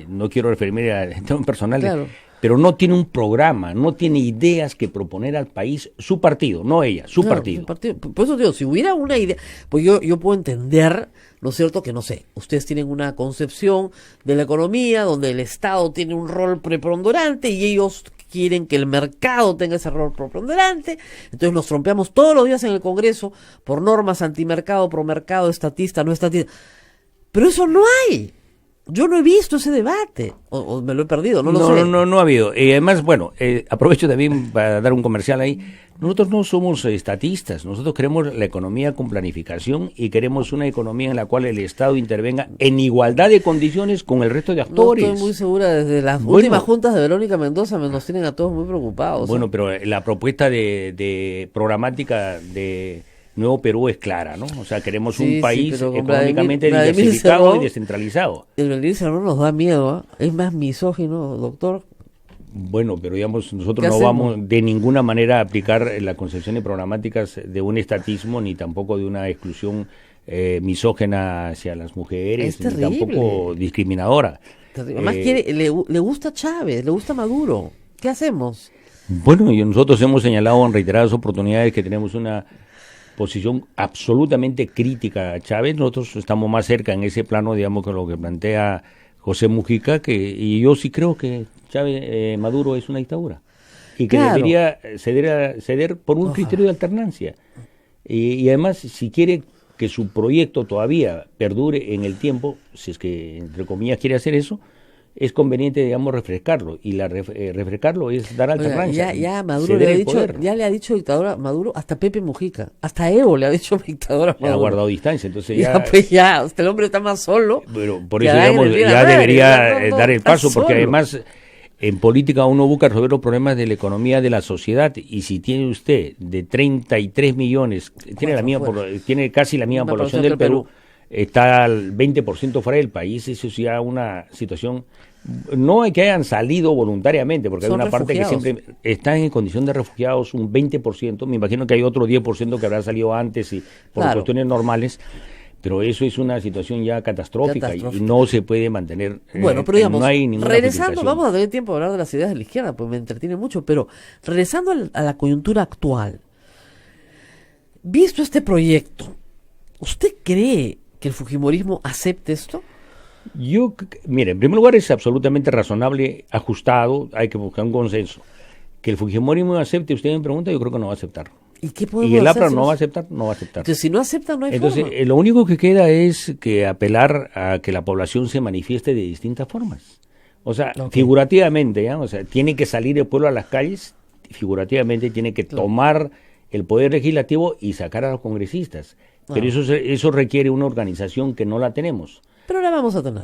no quiero referirme a temas personales, pero no tiene un programa, no tiene ideas que proponer al país, su partido, no ella, su partido. Por eso digo, si hubiera una idea, pues yo puedo entender, ¿no es cierto?, que no sé, ustedes tienen una concepción de la economía donde el Estado tiene un rol preponderante y ellos quieren que el mercado tenga ese rol preponderante, entonces nos trompeamos todos los días en el Congreso por normas antimercado, promercado, estatista, no estatista. Pero eso no hay. Yo no he visto ese debate. O me lo he perdido, no lo sé. No ha habido. Y además, bueno, aprovecho también para dar un comercial ahí. Nosotros no somos estatistas. Nosotros queremos la economía con planificación y queremos una economía en la cual el Estado intervenga en igualdad de condiciones con el resto de actores. No estoy muy segura. Desde las últimas juntas de Verónica Mendoza nos tienen a todos muy preocupados. Bueno, pero la propuesta de programática de Nuevo Perú es clara, ¿no? O sea, queremos un país económicamente diversificado y descentralizado. El Vladimir Cerrón nos da miedo, es más misógino, doctor. Bueno, pero digamos, nosotros no vamos de ninguna manera a aplicar las concepciones programáticas de un estatismo ni tampoco de una exclusión misógena hacia las mujeres, Es ni tampoco discriminadora. Además le gusta Chávez, le gusta Maduro. ¿Qué hacemos? Bueno, y nosotros hemos señalado en reiteradas oportunidades que tenemos una posición absolutamente crítica a Chávez. Nosotros estamos más cerca en ese plano, digamos, con lo que plantea José Mujica, y yo sí creo que Chávez, Maduro es una dictadura y que debería ceder por un criterio de alternancia. Y además, si quiere que su proyecto todavía perdure en el tiempo, si es que, entre comillas, quiere hacer eso, es conveniente, digamos, refrescarlo, y refrescarlo es dar alternancia. Ya Maduro le ha dicho dictadora a Maduro, hasta Pepe Mujica, hasta Evo le ha dicho dictadora a Maduro. Ha guardado distancia, entonces el hombre está más solo. Pero por eso, digamos, ya debería dar el paso, porque además en política uno busca resolver los problemas de la economía de la sociedad, y si tiene usted de 33 millones, tiene casi la misma población del Perú, está al 20% fuera del país, eso es ya una situación. No hay que hayan salido voluntariamente, porque hay una parte que siempre están en condición de refugiados, un 20%, me imagino que hay otro 10% que habrá salido antes y por cuestiones normales, pero eso es una situación ya catastrófica. Y no se puede mantener. Bueno, pero digamos, no hay ninguna regresando, vamos a tener tiempo de hablar de las ideas de la izquierda, pues me entretiene mucho, pero regresando a la coyuntura actual, visto este proyecto, ¿usted cree que el fujimorismo acepte esto? Mire, en primer lugar es absolutamente razonable, ajustado, hay que buscar un consenso. Que el fujimorismo acepte, usted me pregunta, yo creo que no va a aceptar. ¿Y el APRA no va a aceptar? No va a aceptar. Entonces, si no acepta, no hay forma. Entonces, lo único que queda es que apelar a que la población se manifieste de distintas formas. O sea, figurativamente, ¿ya? O sea, tiene que salir el pueblo a las calles, figurativamente tiene que tomar el poder legislativo y sacar a los congresistas. Pero eso requiere una organización que no la tenemos. Pero la vamos a tener.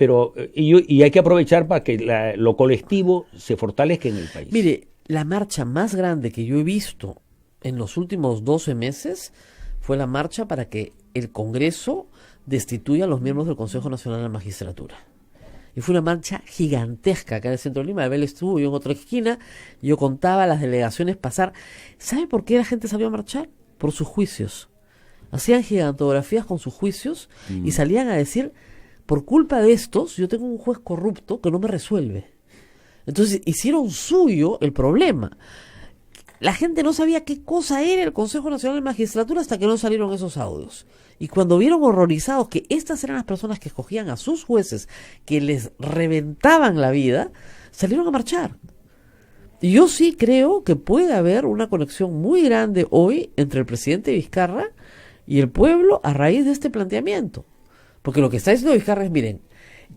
Y hay que aprovechar para que lo colectivo se fortalezca en el país. Mire, la marcha más grande que yo he visto en los últimos 12 meses fue la marcha para que el Congreso destituya a los miembros del Consejo Nacional de la Magistratura. Y fue una marcha gigantesca acá en el centro de Lima. Abel estuvo, yo en otra esquina, yo contaba las delegaciones pasar. ¿Sabe por qué la gente salió a marchar? Por sus juicios. Hacían gigantografías con sus juicios y salían a decir, por culpa de estos, yo tengo un juez corrupto que no me resuelve. Entonces hicieron suyo el problema. La gente no sabía qué cosa era el Consejo Nacional de Magistratura hasta que no salieron esos audios. Y cuando vieron horrorizados que estas eran las personas que escogían a sus jueces, que les reventaban la vida, salieron a marchar. Y yo sí creo que puede haber una conexión muy grande hoy entre el presidente Vizcarra y el pueblo a raíz de este planteamiento. Porque lo que está diciendo Vizcarra es, miren,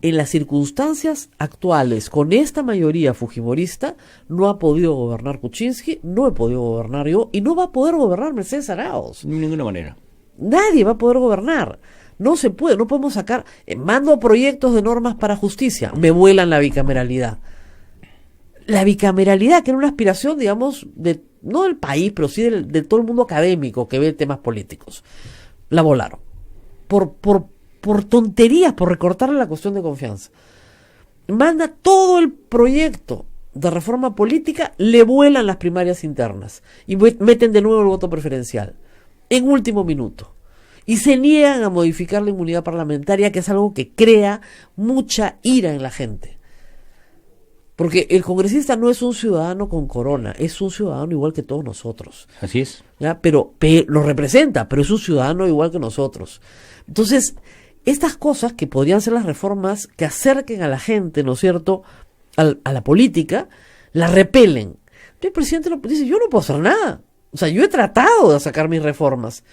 en las circunstancias actuales, con esta mayoría fujimorista, no ha podido gobernar Kuczynski, no he podido gobernar yo, y no va a poder gobernar Mercedes Arauz. De ninguna manera. Nadie va a poder gobernar. No se puede, no podemos sacar, mando proyectos de normas para justicia, me vuelan la bicameralidad. La bicameralidad, que era una aspiración, digamos, no del país, pero sí de todo el mundo académico que ve temas políticos. La volaron. Por tonterías, por recortarle la cuestión de confianza. Manda todo el proyecto de reforma política, le vuelan las primarias internas y meten de nuevo el voto preferencial en último minuto. Y se niegan a modificar la inmunidad parlamentaria, que es algo que crea mucha ira en la gente. Porque el congresista no es un ciudadano con corona, es un ciudadano igual que todos nosotros. Así es. ¿Ya? Pero lo representa, pero es un ciudadano igual que nosotros. Entonces, estas cosas que podrían ser las reformas que acerquen a la gente, ¿no es cierto?, a la política, la repelen. El presidente dice, yo no puedo hacer nada. O sea, yo he tratado de sacar mis reformas.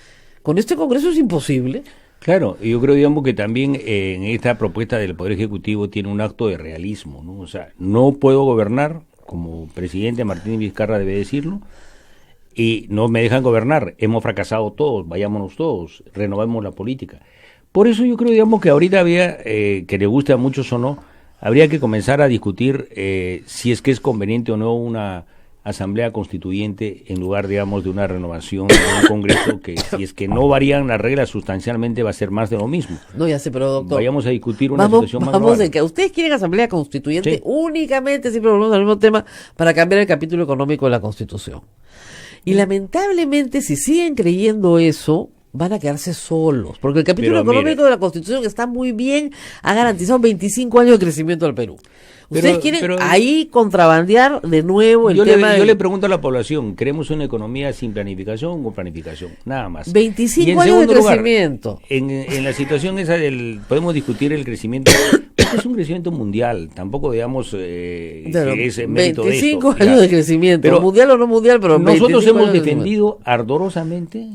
Con este Congreso es imposible. Claro, y yo creo, digamos, que también en esta propuesta del Poder Ejecutivo tiene un acto de realismo, ¿no? O sea, no puedo gobernar, como presidente Martín Vizcarra debe decirlo, y no me dejan gobernar. Hemos fracasado todos, vayámonos todos, renovemos la política. Por eso yo creo, digamos, que ahorita que le guste a muchos o no, habría que comenzar a discutir si es que es conveniente o no una asamblea constituyente en lugar, digamos, de una renovación de un Congreso que, si es que no varían las reglas sustancialmente, va a ser más de lo mismo. No, ya sé, pero doctor, vayamos a discutir una situación más global. De que ustedes quieren asamblea constituyente únicamente, siempre volvemos al mismo tema, para cambiar el capítulo económico de la Constitución. Y lamentablemente, si siguen creyendo eso, van a quedarse solos, porque el capítulo Pero económico mire, de la Constitución está muy bien, ha garantizado 25 años de crecimiento al Perú. Ustedes quieren ahí contrabandear de nuevo el tema yo le pregunto a la población, ¿queremos una economía sin planificación o con planificación? Nada más. 25 años de crecimiento. En la situación esa podemos discutir el crecimiento, porque es un crecimiento mundial, tampoco digamos que es mérito de esto. 25 años de crecimiento, pero mundial o no mundial, pero nosotros hemos defendido ardorosamente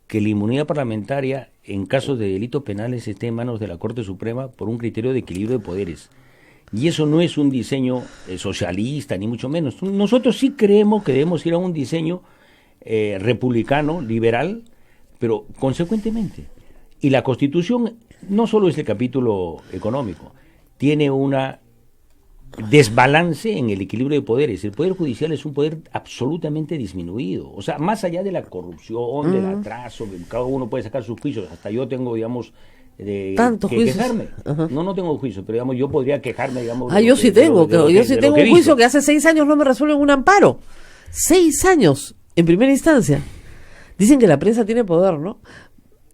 que la inmunidad parlamentaria en casos de delitos penales esté en manos de la Corte Suprema por un criterio de equilibrio de poderes. Y eso no es un diseño socialista, ni mucho menos. Nosotros sí creemos que debemos ir a un diseño republicano, liberal, pero consecuentemente. Y la Constitución no solo es el capítulo económico, tiene una desbalance en el equilibrio de poderes. El Poder Judicial es un poder absolutamente disminuido. O sea, más allá de la corrupción, del atraso, cada uno puede sacar sus juicios, hasta yo tengo, digamos, tantos juicios. Quejarme. No tengo juicio, pero digamos, yo podría quejarme, digamos. Yo sí tengo un juicio que hace 6 años no me resuelven un amparo. 6 años en primera instancia. Dicen que la prensa tiene poder, ¿no?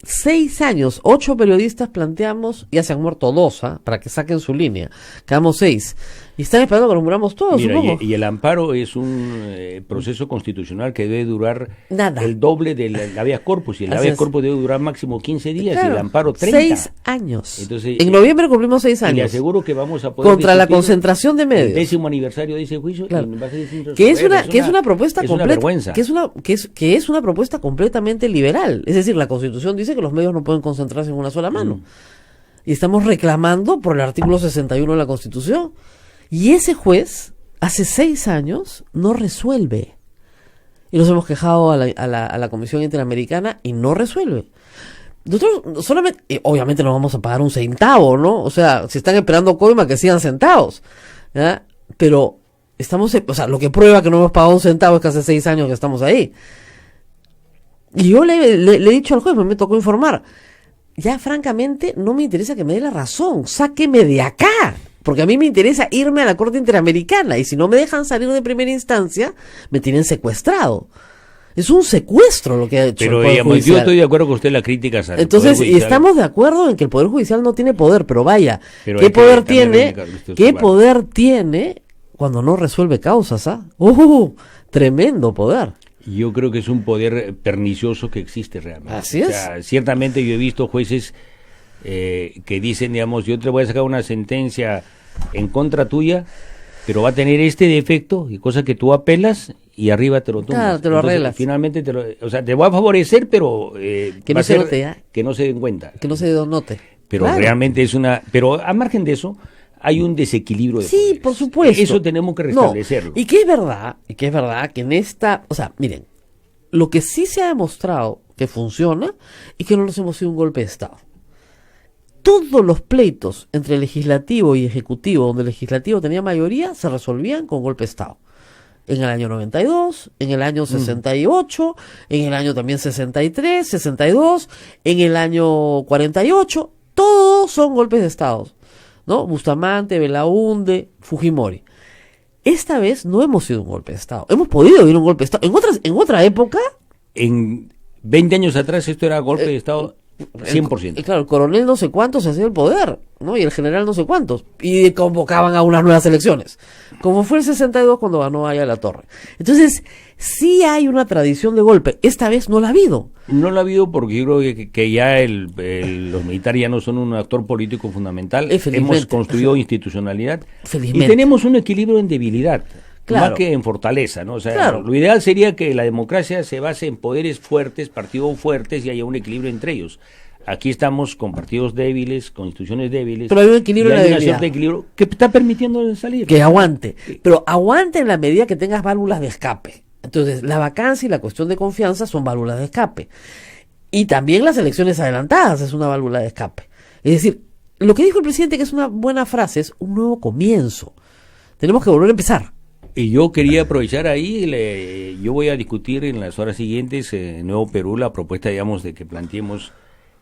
6 años, 8 periodistas planteamos, ya se han muerto 2, para que saquen su línea. Quedamos 6. Y están esperando que nos muramos todos, mira, supongo. Y el amparo es un proceso constitucional que debe durar nada, el doble del habeas corpus. Y el habeas corpus debe durar máximo 15 días, claro, y el amparo 30. 6 años. Entonces, en noviembre cumplimos 6 años. Y le aseguro que vamos a poder contra la concentración de medios. El 10º aniversario de ese juicio. Claro. Y que es una propuesta es completa. Una vergüenza. Que es una propuesta completamente liberal. Es decir, la Constitución dice que los medios no pueden concentrarse en una sola mano. Y estamos reclamando por el artículo 61 de la Constitución. Y ese juez, hace 6 años, no resuelve. Y nos hemos quejado a la Comisión Interamericana y no resuelve. Nosotros solamente, obviamente no vamos a pagar un centavo, ¿no? O sea, si están esperando coima, que sigan centavos, ¿ya? Pero estamos, o sea, lo que prueba que no hemos pagado un centavo es que hace 6 años que estamos ahí. Y yo le he dicho al juez, me tocó informar, ya francamente no me interesa que me dé la razón, sáqueme de acá. Porque a mí me interesa irme a la Corte Interamericana y si no me dejan salir de primera instancia, me tienen secuestrado. Es un secuestro lo que ha hecho pero, el Poder digamos, Judicial. yo estoy de acuerdo con usted en la crítica. Entonces, y estamos de acuerdo en que el Poder Judicial no tiene poder, pero vaya, ¿qué poder tiene cuando no resuelve causas? Tremendo poder. Yo creo que es un poder pernicioso que existe realmente. Así es. O sea, ciertamente yo he visto jueces que dicen, digamos, yo te voy a sacar una sentencia en contra tuya, pero va a tener este defecto, y cosa que tú apelas y arriba te lo tomas. Claro, te lo arreglas. Finalmente, te va a favorecer, pero que no se note, que no se den cuenta. Que no se note. Pero realmente es pero a margen de eso, hay un desequilibrio de poderes. Por supuesto. Eso tenemos que restablecerlo. Y que es verdad que en esta, o sea, miren, lo que sí se ha demostrado que funciona es que no nos hemos sido un golpe de Estado. Todos los pleitos entre legislativo y ejecutivo, donde el legislativo tenía mayoría, se resolvían con golpe de Estado. En el año 92, en el año 68, en el año también 63, 62, en el año 48, todos son golpes de Estado, ¿no? Bustamante, Belaúnde, Fujimori. Esta vez no hemos sido un golpe de Estado. Hemos podido ir a un golpe de Estado. En otra época... En 20 años atrás esto era golpe de Estado 100%. Claro, el coronel no sé cuántos se hacía el poder, ¿no? Y el general no sé cuántos. Y convocaban a unas nuevas elecciones. Como fue el 62 cuando ganó allá la Torre. Entonces, sí hay una tradición de golpe. Esta vez no la ha habido. No la ha habido porque yo creo que ya los militares ya no son un actor político fundamental. Hemos construido institucionalidad. Felizmente. Y tenemos un equilibrio en debilidad. Claro. Más que en fortaleza, ¿no? O sea, claro. Lo ideal sería que la democracia se base en poderes fuertes, partidos fuertes y haya un equilibrio entre ellos. Aquí estamos con partidos débiles, con instituciones débiles. Pero hay un equilibrio en la debilidad. Cierta equilibrio que está permitiendo salir. Que aguante. Pero aguante en la medida que tengas válvulas de escape. Entonces, la vacancia y la cuestión de confianza son válvulas de escape. Y también las elecciones adelantadas es una válvula de escape. Es decir, lo que dijo el presidente, que es una buena frase, es un nuevo comienzo. Tenemos que volver a empezar. Y yo quería aprovechar ahí, yo voy a discutir en las horas siguientes en Nuevo Perú la propuesta, digamos, de que planteemos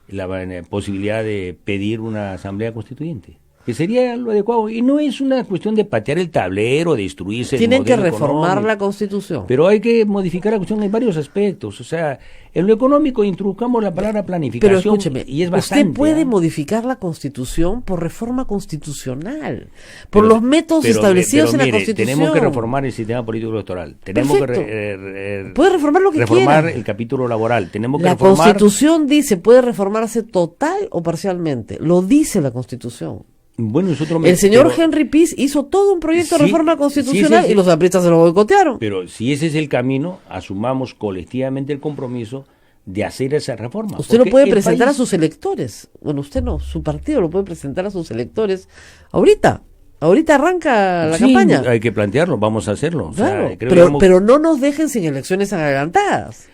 la posibilidad de pedir una asamblea constituyente. que sería lo adecuado. Y no es una cuestión de patear el tablero, de destruirse el Tienen que modelo reformar económico. la Constitución. Pero hay que modificar la cuestión en varios aspectos. O sea, en lo económico introduzcamos la palabra planificación. Pero escúcheme, y es bastante. usted puede ¿eh? modificar la Constitución por reforma constitucional, por Pero- los métodos pero establecidos en la mire, Constitución. tenemos que reformar el sistema político electoral. Tenemos Perfecto. que Puede reformar lo que reformar quiera. el capítulo laboral. Tenemos que La reformar. Constitución dice puede reformarse total o parcialmente. Lo dice la Constitución. Bueno, nosotros El señor Henry Pease hizo todo un proyecto de Sí, reforma sí, constitucional sí. y los apristas se lo boicotearon. Pero si ese es el camino, asumamos colectivamente el compromiso de hacer esa reforma. Usted lo Porque puede el presentar a país- sus electores. Bueno, usted no, su partido lo puede presentar a sus electores ahorita. Ahorita arranca la Sí, campaña. hay que plantearlo, vamos a hacerlo. O sea, Claro, creo, pero, digamos, pero no nos dejen sin elecciones agigantadas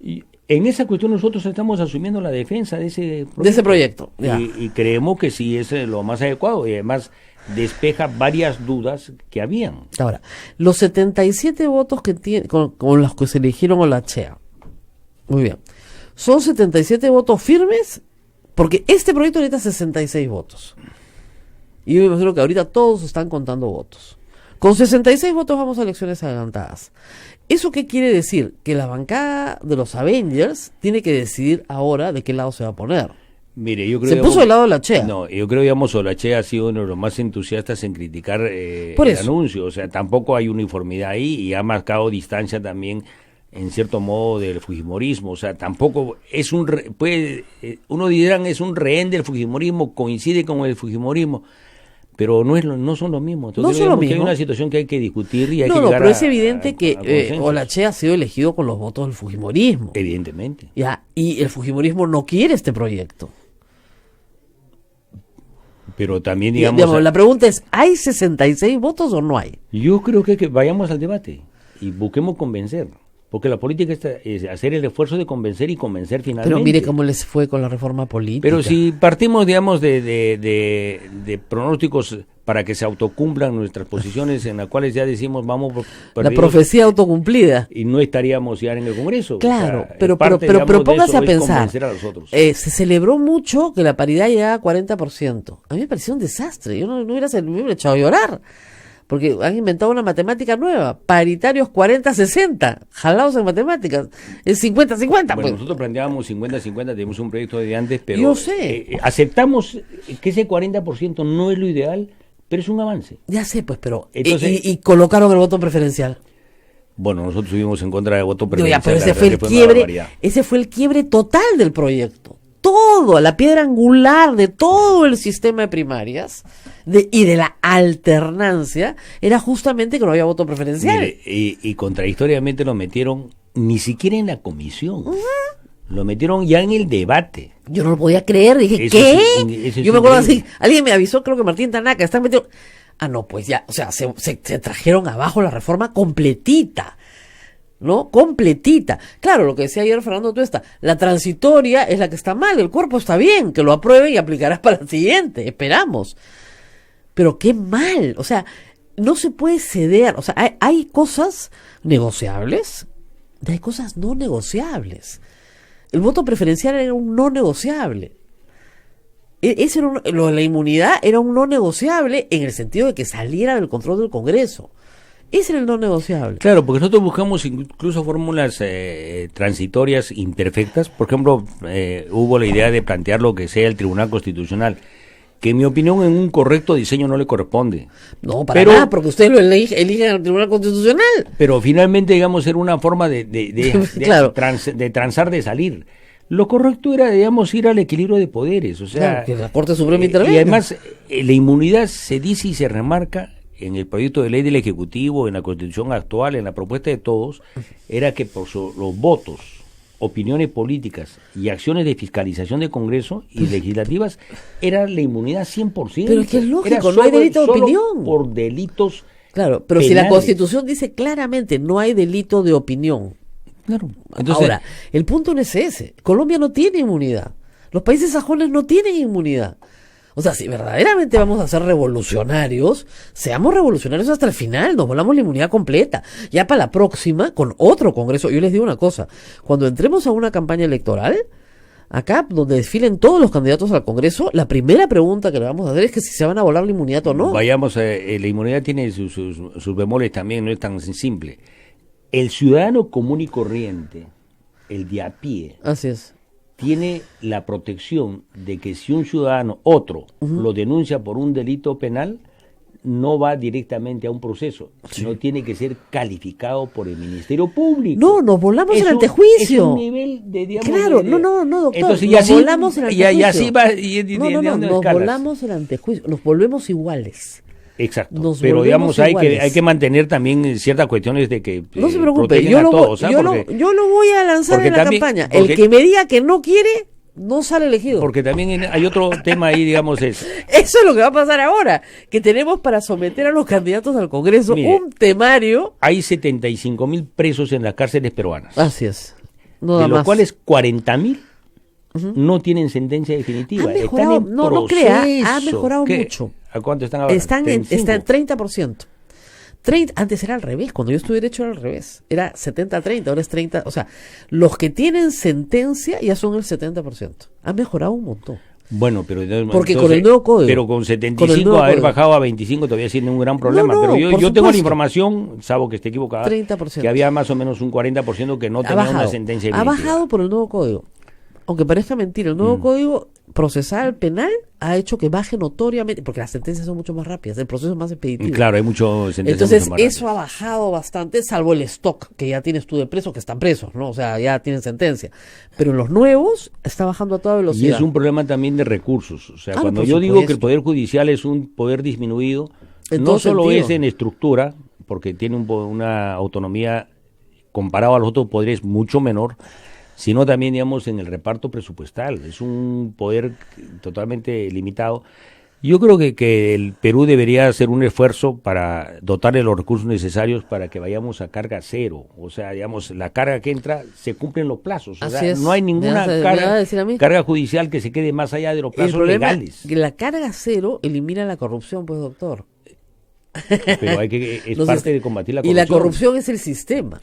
y en esa cuestión nosotros estamos asumiendo la defensa de ese proyecto. de ese proyecto. Ya. Y creemos que sí es lo más adecuado y además despeja varias dudas que habían. Ahora, los 77 votos que tiene, con los que se eligieron Olachea. Muy bien. Son 77 votos firmes, porque este proyecto necesita 66 votos. Y yo me imagino que ahorita todos están contando votos. Con 66 votos vamos a elecciones adelantadas. ¿Eso qué quiere decir? Que la bancada de los Avengers tiene que decidir ahora de qué lado se va a poner. Mire, yo creo Se que, puso del lado de Olachea. No, yo creo, digamos, Olachea ha sido uno de los más entusiastas en criticar Por el eso. anuncio. O sea, tampoco hay uniformidad ahí y ha marcado distancia también, en cierto modo, del fujimorismo. O sea, tampoco es un... uno dirán es un rehén del fujimorismo, coincide con el fujimorismo, pero no son lo mismo. Entonces, No son lo digamos que hay mismo. una situación que hay que discutir y hay que No, llegar pero a- es evidente a que consensos. Olachea ha sido elegido con los votos del fujimorismo. Evidentemente. Ya, y el fujimorismo no quiere este proyecto. Pero también, Digamos, digamos... la pregunta es, ¿hay 66 votos o no hay? Yo creo que vayamos al debate y busquemos convencer, porque la política es hacer el esfuerzo de convencer y convencer finalmente. Pero mire cómo les fue con la reforma política. Pero si partimos, digamos, de pronósticos para que se autocumplan nuestras posiciones en las cuales ya decimos vamos por la perdidos, profecía autocumplida. y no estaríamos ya en el Congreso. Claro, O sea, pero parte, digamos, de póngase eso a es pensar. convencer a los otros. Se celebró mucho que la paridad llegaba a 40%. A mí me pareció un desastre. Yo no me hubiera echado a llorar. Porque han inventado una matemática nueva. Paritarios 40-60. Jalados en matemáticas. Es 50-50. Bueno, pues. nosotros planteábamos 50-50, tenemos un proyecto de antes, pero Yo sé. Aceptamos que ese 40% no es lo ideal, pero es un avance. Ya sé, pues, pero... Entonces- y colocaron el voto preferencial. Bueno, nosotros estuvimos en contra del voto No, presidencial. ya, pero la ese verdad fue que el una quiebre. barbaridad. Ese fue el quiebre total del proyecto. Todo, la piedra angular de todo el sistema de primarias y de la alternancia era justamente que no había voto preferencial. Mire, y contradictoriamente lo metieron ni siquiera en la comisión. Lo metieron ya en el debate. Yo no lo podía creer, dije, Eso ¿qué? eso es Yo me acuerdo increíble. así, alguien me avisó, creo que Martín Tanaka, están metidos. Ah, no, pues ya, o sea, se trajeron abajo la reforma completita. ¿No? Completita. Claro, lo que decía ayer Fernando Tuesta, la transitoria es la que está mal, el cuerpo está bien, que lo aprueben y aplicarás para el siguiente, esperamos. Pero qué mal, o sea, no se puede ceder, o sea, hay cosas negociables y hay cosas no negociables. El voto preferencial era un no negociable. Ese era lo de la inmunidad era un no negociable en el sentido de que saliera del control del Congreso. Ese era el no negociable. Claro, porque nosotros buscamos incluso fórmulas transitorias imperfectas. Por ejemplo, hubo la idea de plantear lo que sea el Tribunal Constitucional, que en mi opinión en un correcto diseño no le corresponde. No, para nada, porque ustedes lo eligen al Tribunal Constitucional. Pero finalmente, digamos, era una forma de Claro. de transar, de salir. Lo correcto era, digamos, ir al equilibrio de poderes. O sea, Claro, que la Corte Suprema intervenga. Y además, la inmunidad se dice y se remarca en el proyecto de ley del Ejecutivo, en la Constitución actual, en la propuesta de todos, era que por los votos, opiniones políticas y acciones de fiscalización del Congreso y legislativas, era la inmunidad 100%. Pero es que es lógico, Era no hay delito de solo opinión. por delitos. Claro, pero si la penales. Constitución dice claramente no hay delito de opinión. Claro. Entonces, Ahora, el punto no es ese. Colombia no tiene inmunidad. Los países sajones no tienen inmunidad. O sea, si verdaderamente vamos a ser revolucionarios, seamos revolucionarios hasta el final, nos volamos la inmunidad completa. Ya para la próxima, con otro congreso, yo les digo una cosa, cuando entremos a una campaña electoral, Acá, donde desfilen todos los candidatos al Congreso, la primera pregunta que le vamos a hacer es que si se van a volar la inmunidad o no. Vayamos, la inmunidad tiene sus bemoles también, no es tan simple. El ciudadano común y corriente, el de a pie, así es, tiene la protección de que si un ciudadano, otro, lo denuncia por un delito penal, no va directamente a un proceso, sino tiene que ser calificado por el Ministerio Público. No, nos volamos el antejuicio. Es un nivel de, digamos... Claro, no, doctor. Entonces, nos volamos el antejuicio. Y así va... Nos volamos el antejuicio, nos volvemos iguales. Exacto, pero digamos hay que mantener también ciertas cuestiones de que no se preocupe, yo lo voy a lanzar en la campaña. El que me diga que no quiere, no sale elegido. Porque también hay otro tema ahí, digamos, eso es lo que va a pasar ahora, que tenemos para someter a los candidatos al Congreso un temario. Hay 75.000 presos en las cárceles peruanas. Así es. De los cuales 40.000 no tienen sentencia definitiva. Ha mejorado, están en proceso. No crea, ha mejorado mucho. ¿A cuánto están ahora? Está en 30%. 30, antes era al revés, cuando yo estudié Derecho era al revés. Era 70-30, ahora es 30. O sea, los que tienen sentencia ya son el 70%. Ha mejorado un montón. Bueno, pero porque con el nuevo código. Pero con 75 haber bajado a 25 todavía siendo un gran problema. Pero yo tengo la información, salvo que esté equivocada, 30%. Que había más o menos un 40% que no tenía una sentencia definitiva. Ha bajado por el nuevo código. Aunque parezca mentira, el nuevo código procesal penal ha hecho que baje notoriamente, porque las sentencias son mucho más rápidas, el proceso es más expeditivo. Claro, hay mucho sentencias. Entonces, eso ha bajado bastante, salvo el stock que ya tienes tú de presos, que están presos, ¿no? O sea, ya tienen sentencia. Pero en los nuevos está bajando a toda velocidad. Y es un problema también de recursos. O sea, cuando yo digo que el Poder Judicial es un poder disminuido, no solo es en estructura, porque tiene una autonomía comparado a los otros poderes mucho menor, sino también, digamos, en el reparto presupuestal. Es un poder totalmente limitado. Yo creo que el Perú debería hacer un esfuerzo para dotarle los recursos necesarios para que vayamos a carga cero. O sea, digamos, la carga que entra, se cumplen los plazos. O sea, no hay ninguna carga judicial que se quede más allá de los plazos legales. Que la carga cero elimina la corrupción, pues, doctor. Pero es parte de combatir la corrupción. Y la corrupción es el sistema.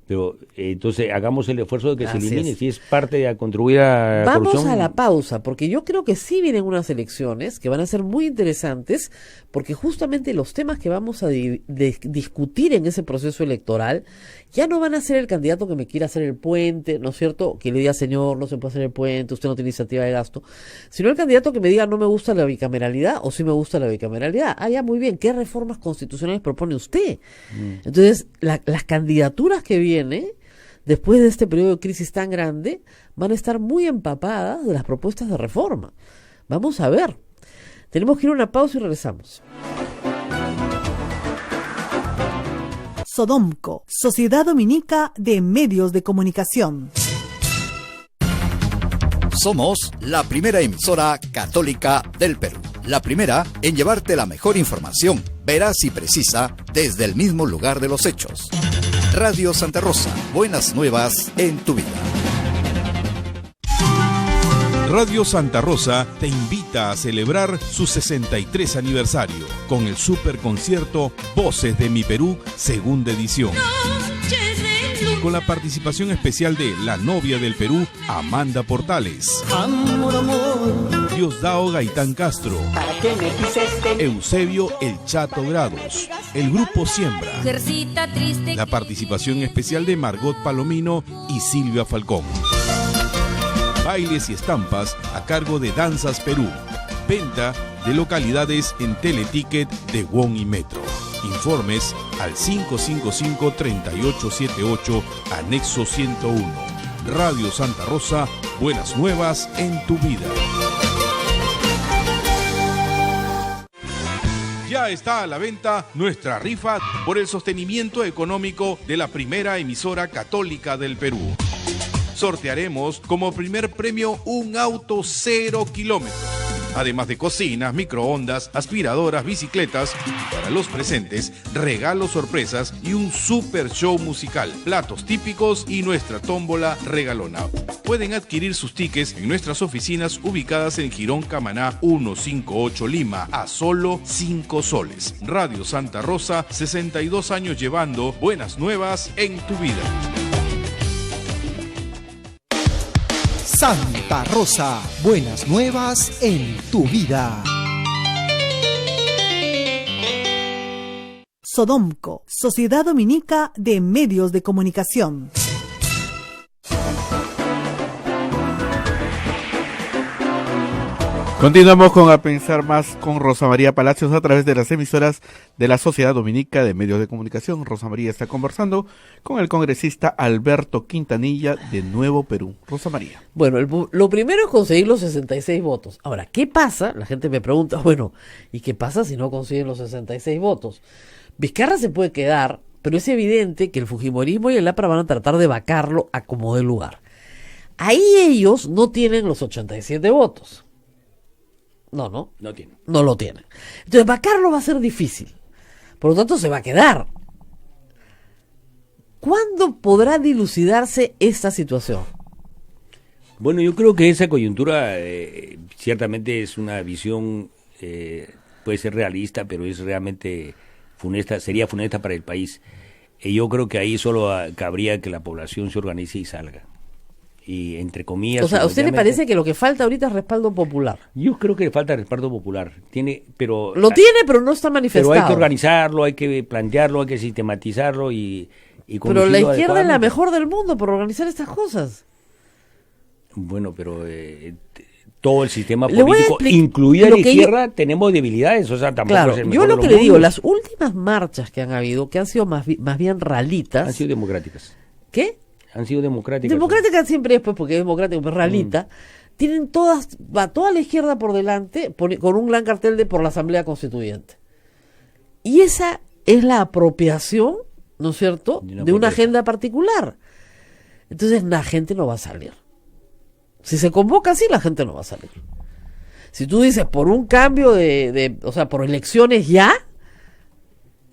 Pero entonces hagamos el esfuerzo de que se elimine, si es parte de contribuir a la corrupción. Vamos a la pausa, porque yo creo que sí vienen unas elecciones que van a ser muy interesantes, porque justamente los temas que vamos a discutir en ese proceso electoral ya no van a ser el candidato que me quiera hacer el puente, ¿no es cierto? Que le diga, señor, no se puede hacer el puente, usted no tiene iniciativa de gasto, sino el candidato que me diga, no me gusta la bicameralidad o sí me gusta la bicameralidad. Ah, ya, muy bien, ¿qué reformas constitucionales propone usted? Entonces, las candidaturas que vienen después de este periodo de crisis tan grande van a estar muy empapadas de las propuestas de reforma. Vamos a ver. Tenemos que ir a una pausa y regresamos. Sodomco, Sociedad Dominica de Medios de Comunicación. Somos la primera emisora católica del Perú. La primera en llevarte la mejor información, veraz y precisa, desde el mismo lugar de los hechos. Radio Santa Rosa, buenas nuevas en tu vida. Radio Santa Rosa te invita a celebrar su 63 aniversario con el superconcierto Voces de mi Perú, segunda edición. Con la participación especial de la novia del Perú, Amanda Portales. Amor, amor. Diosdado Gaitán Castro. Eusebio El Chato Grados. El grupo Siembra. La participación especial de Margot Palomino y Silvia Falcón. Bailes y estampas a cargo de Danzas Perú. Venta de localidades en Teleticket de WOM y Metro. Informes al 555-3878, anexo 101. Radio Santa Rosa, buenas nuevas en tu vida. Ya está a la venta nuestra rifa por el sostenimiento económico de la primera emisora católica del Perú. Sortearemos como primer premio un auto 0 kilómetros. Además de cocinas, microondas, aspiradoras, bicicletas, y para los presentes, regalos sorpresas y un super show musical, platos típicos y nuestra tómbola regalona. Pueden adquirir sus tickets en nuestras oficinas ubicadas en Girón Camaná 158 Lima a solo 5 soles. Radio Santa Rosa, 62 años llevando buenas nuevas en tu vida. Santa Rosa, buenas nuevas en tu vida. Sodomco, Sociedad Dominica de Medios de Comunicación. Continuamos con A Pensar Más con Rosa María Palacios a través de las emisoras de la Sociedad Dominica de Medios de Comunicación. Rosa María está conversando con el congresista Alberto Quintanilla de Nuevo Perú. Rosa María. Bueno, lo primero es conseguir los 66 votos. Ahora, ¿qué pasa? La gente me pregunta, bueno, ¿y qué pasa si no consiguen los 66 votos? Vizcarra se puede quedar, pero es evidente que el fujimorismo y el APRA van a tratar de vacarlo a como dé lugar. Ahí ellos no tienen los 87 votos. No tiene. No lo tienen. Entonces, vacarlo va a ser difícil. Por lo tanto, se va a quedar. ¿Cuándo podrá dilucidarse esta situación? Bueno, yo creo que esa coyuntura ciertamente es una visión, puede ser realista, pero es realmente funesta, sería funesta para el país. Yo creo que ahí solo cabría que la población se organice y salga. Y entre comillas... O sea, ¿a usted le parece que lo que falta ahorita es respaldo popular? Yo creo que le falta respaldo popular. Lo tiene, pero no está manifestado. Pero hay que organizarlo, hay que plantearlo, hay que sistematizarlo y pero la izquierda es la mejor del mundo por organizar estas cosas. Bueno, pero todo el sistema político, incluida la izquierda, tenemos debilidades. O sea, tampoco claro, es el mejor yo lo de que los le digo, mundos. las últimas marchas que han habido, que han sido más bien ralitas... Han sido democráticas. ¿Qué? Han sido democráticas. Democrática siempre es, pues, porque es democrático, pero ralita. Tienen va toda la izquierda por delante, con un gran cartel de por la Asamblea Constituyente. Y esa es la apropiación, ¿no es cierto?, de una agenda particular. Entonces la gente no va a salir. Si se convoca así, la gente no va a salir. Si tú dices por un cambio o sea, por elecciones ya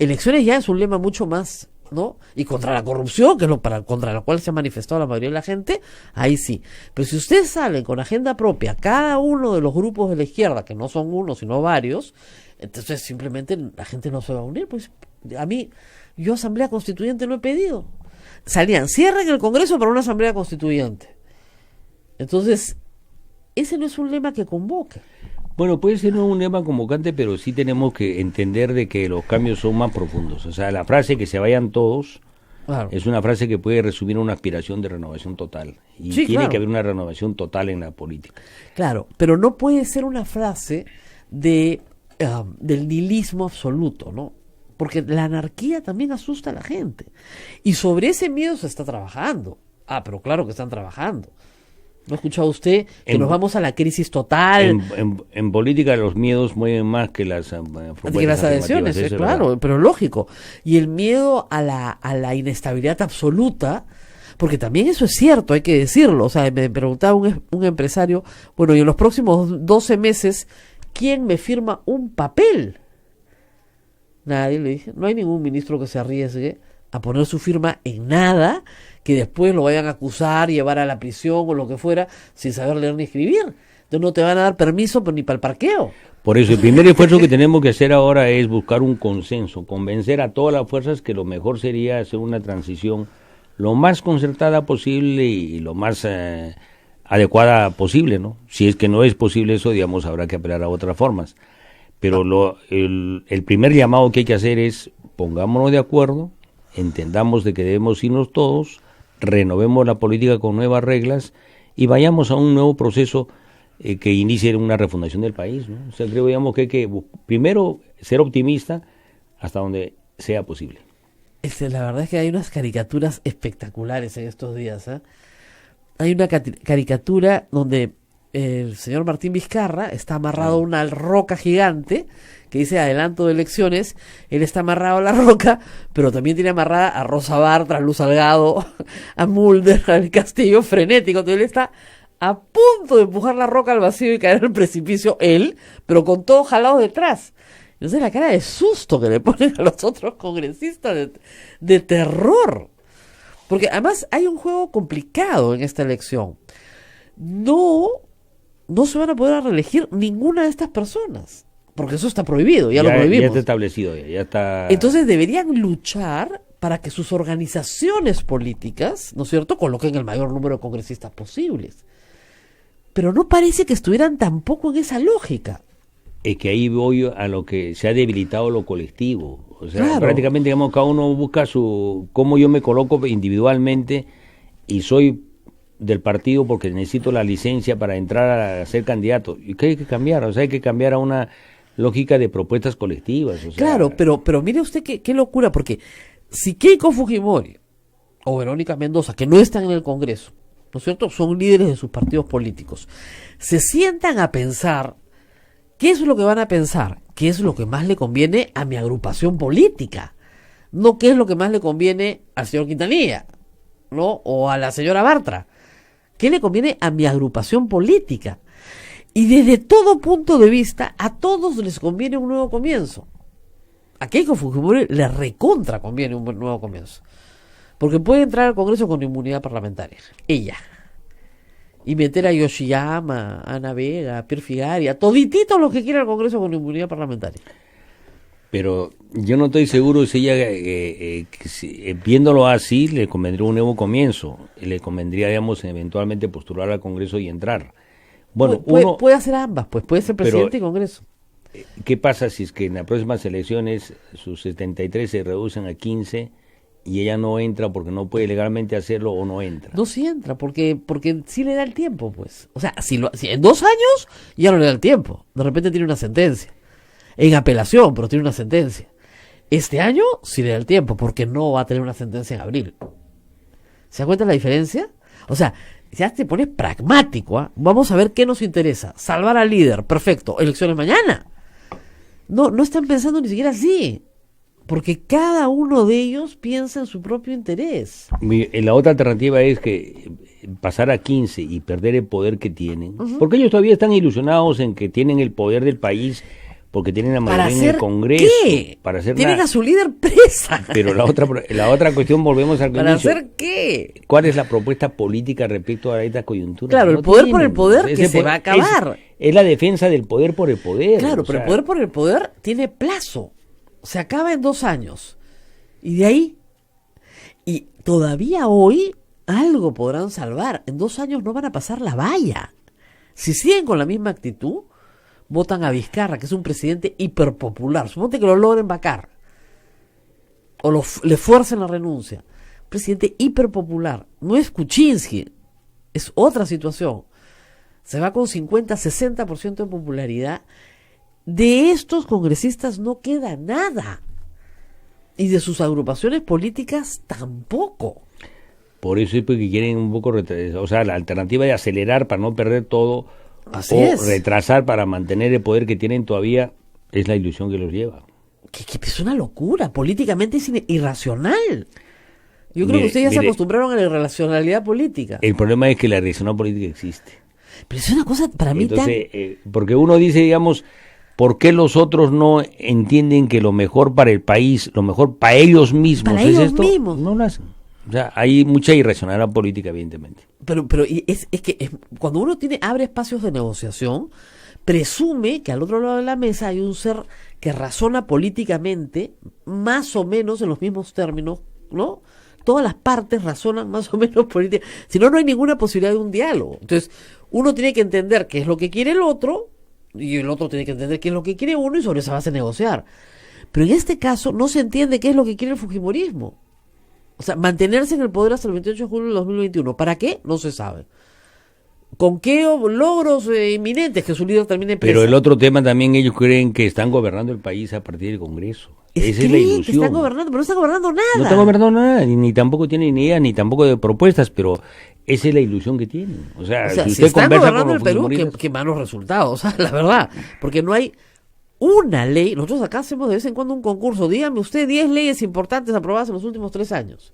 es un lema mucho más, ¿no? Y contra la corrupción, que es contra la cual se ha manifestado la mayoría de la gente, ahí sí. Pero si ustedes salen con agenda propia, cada uno de los grupos de la izquierda, que no son uno, sino varios, entonces simplemente la gente no se va a unir. Pues yo Asamblea Constituyente no he pedido. Cierren el Congreso para una Asamblea Constituyente. Entonces, ese no es un lema que convoque. Bueno, puede ser un lema convocante, pero sí tenemos que entender de que los cambios son más profundos. O sea, la frase que se vayan todos es una frase que puede resumir una aspiración de renovación total. Y sí, tiene que haber una renovación total en la política. Claro, pero no puede ser una frase del nihilismo absoluto, ¿no? Porque la anarquía también asusta a la gente. Y sobre ese miedo se está trabajando. Pero claro que están trabajando. ¿No ha escuchado usted que nos vamos a la crisis total? En política los miedos mueven más que las adhesiones, claro, pero lógico. Y el miedo a la inestabilidad absoluta, porque también eso es cierto, hay que decirlo. O sea, me preguntaba un empresario, bueno, y en los próximos 12 meses, ¿quién me firma un papel? Nadie, le dije. No hay ningún ministro que se arriesgue a poner su firma en nada que después lo vayan a acusar, llevar a la prisión o lo que fuera, sin saber leer ni escribir. Entonces no te van a dar permiso ni para el parqueo. Por eso el primer esfuerzo que tenemos que hacer ahora es buscar un consenso, convencer a todas las fuerzas que lo mejor sería hacer una transición lo más concertada posible y lo más adecuada posible, ¿no? Si es que no es posible eso, digamos, habrá que apelar a otras formas. Pero el primer llamado que hay que hacer es pongámonos de acuerdo, entendamos de que debemos irnos todos, renovemos la política con nuevas reglas y vayamos a un nuevo proceso que inicie una refundación del país, ¿no? O sea, creo, digamos, que hay que primero ser optimista hasta donde sea posible. La verdad es que hay unas caricaturas espectaculares en estos días, ¿eh? Hay una caricatura donde el señor Martín Vizcarra está amarrado a una roca gigante que dice adelanto de elecciones. Él está amarrado a la roca, pero también tiene amarrada a Rosa Bartra, a Luz Salgado, a Mulder, al Castillo frenético. Entonces él está a punto de empujar la roca al vacío y caer al precipicio él, pero con todo jalado detrás. Entonces la cara de susto que le ponen a los otros congresistas, de terror. Porque además hay un juego complicado en esta elección. No se van a poder reelegir ninguna de estas personas, porque eso está prohibido, ya lo prohibimos. Ya está establecido, ya está. Entonces deberían luchar para que sus organizaciones políticas, ¿no es cierto?, coloquen el mayor número de congresistas posibles. pero no parece que estuvieran tampoco en esa lógica. Es que ahí voy a lo que se ha debilitado lo colectivo. O sea, Claro. prácticamente, digamos, cada uno busca cómo yo me coloco individualmente y soy del partido porque necesito la licencia para entrar a ser candidato. ¿Y qué hay que cambiar? O sea, hay que cambiar a una lógica de propuestas colectivas. O sea, Claro, pero mire usted qué locura, porque si Keiko Fujimori o Verónica Mendoza, que no están en el Congreso, ¿no es cierto?, son líderes de sus partidos políticos, se sientan a pensar, ¿qué es lo que van a pensar? ¿Qué es lo que más le conviene a mi agrupación política? No qué es lo que más le conviene al señor Quintanilla, ¿no? O a la señora Bartra. ¿Qué le conviene a mi agrupación política? Y desde todo punto de vista, a todos les conviene un nuevo comienzo. A Keiko Fujimori le recontra conviene un nuevo comienzo. Porque puede entrar al Congreso con inmunidad parlamentaria. Ella. Y meter a Yoshiyama, a Ana Vega, a Pierre Figari, a todititos los que quieran al Congreso con inmunidad parlamentaria. pero yo no estoy seguro si ella, viéndolo así, le convendría un nuevo comienzo. Le convendría, digamos, eventualmente postular al Congreso y entrar. Bueno, puede hacer ambas, pues puede ser presidente y Congreso. ¿Qué pasa si es que en las próximas elecciones sus 73 se reducen a 15 y ella no entra porque no puede legalmente hacerlo o no entra? No, sí entra, porque sí le da el tiempo, pues. O sea, si en 2 años ya no le da el tiempo. De repente tiene una sentencia. En apelación, pero tiene una sentencia. Este año sí le da el tiempo, porque no va a tener una sentencia en abril. ¿Se da cuenta la diferencia? O sea, ya te pones pragmático, ¿eh? Vamos a ver qué nos interesa. Salvar al líder, perfecto. Elecciones mañana. No están pensando ni siquiera así. Porque cada uno de ellos piensa en su propio interés. La otra alternativa es que pasar a 15 y perder el poder que tienen. Porque ellos todavía están ilusionados en que tienen el poder del país, porque tienen la mayoría en el Congreso. ¿Qué? Para hacer Tienen a su líder presa. Pero la otra cuestión, volvemos al ¿Para inicio. hacer qué? ¿Cuál es la propuesta política respecto a esta coyuntura? Claro, el poder por el poder que se va a acabar. Es la defensa del poder por el poder. Claro, pero el poder por el poder tiene plazo. Se acaba en 2 años. Y de ahí, y todavía hoy, algo podrán salvar. En 2 años no van a pasar la valla. Si siguen con la misma actitud, votan a Vizcarra, que es un presidente hiperpopular. Suponte que lo logren vacar. O le fuercen la renuncia. Presidente hiperpopular. No es Kuczynski. Es otra situación. Se va con 50, 60% de popularidad. De estos congresistas no queda nada. Y de sus agrupaciones políticas tampoco. Por eso es porque quieren un poco o sea, la alternativa de acelerar para no perder todo, Así o es. retrasar para mantener el poder que tienen todavía, es la ilusión que los lleva. Que es una locura. Políticamente es irracional. Yo creo que ustedes ya se mire, acostumbraron a la irracionalidad política. El problema es que la irracionalidad política existe. Pero es una cosa para mí Entonces, porque uno dice, digamos, ¿por qué los otros no entienden que lo mejor para el país, lo mejor para ellos mismos Para es ellos esto? mismos. No lo hacen. O sea, hay mucha irracionalidad política, evidentemente. Pero es que cuando uno abre espacios de negociación, presume que al otro lado de la mesa hay un ser que razona políticamente más o menos en los mismos términos, ¿no? Todas las partes razonan más o menos políticamente. Si no, no hay ninguna posibilidad de un diálogo. Entonces, uno tiene que entender qué es lo que quiere el otro, y el otro tiene que entender qué es lo que quiere uno, y sobre esa base negociar. Pero en este caso no se entiende qué es lo que quiere el fujimorismo. O sea, mantenerse en el poder hasta el 28 de julio del 2021. ¿Para qué? No se sabe. ¿Con qué logros inminentes que su líder termine presa? Pero el otro tema también, ellos creen que están gobernando el país a partir del Congreso. Esa es la ilusión. Que están gobernando, pero no están gobernando nada. No están gobernando nada, ni tampoco tienen ni idea, ni tampoco de propuestas, pero esa es la ilusión que tienen. O sea si usted están conversa gobernando con el los Perú, fujimoristas, qué malos resultados, la verdad. Porque no hay una ley. Nosotros acá hacemos de vez en cuando un concurso. Dígame usted 10 leyes importantes aprobadas en los últimos 3 años.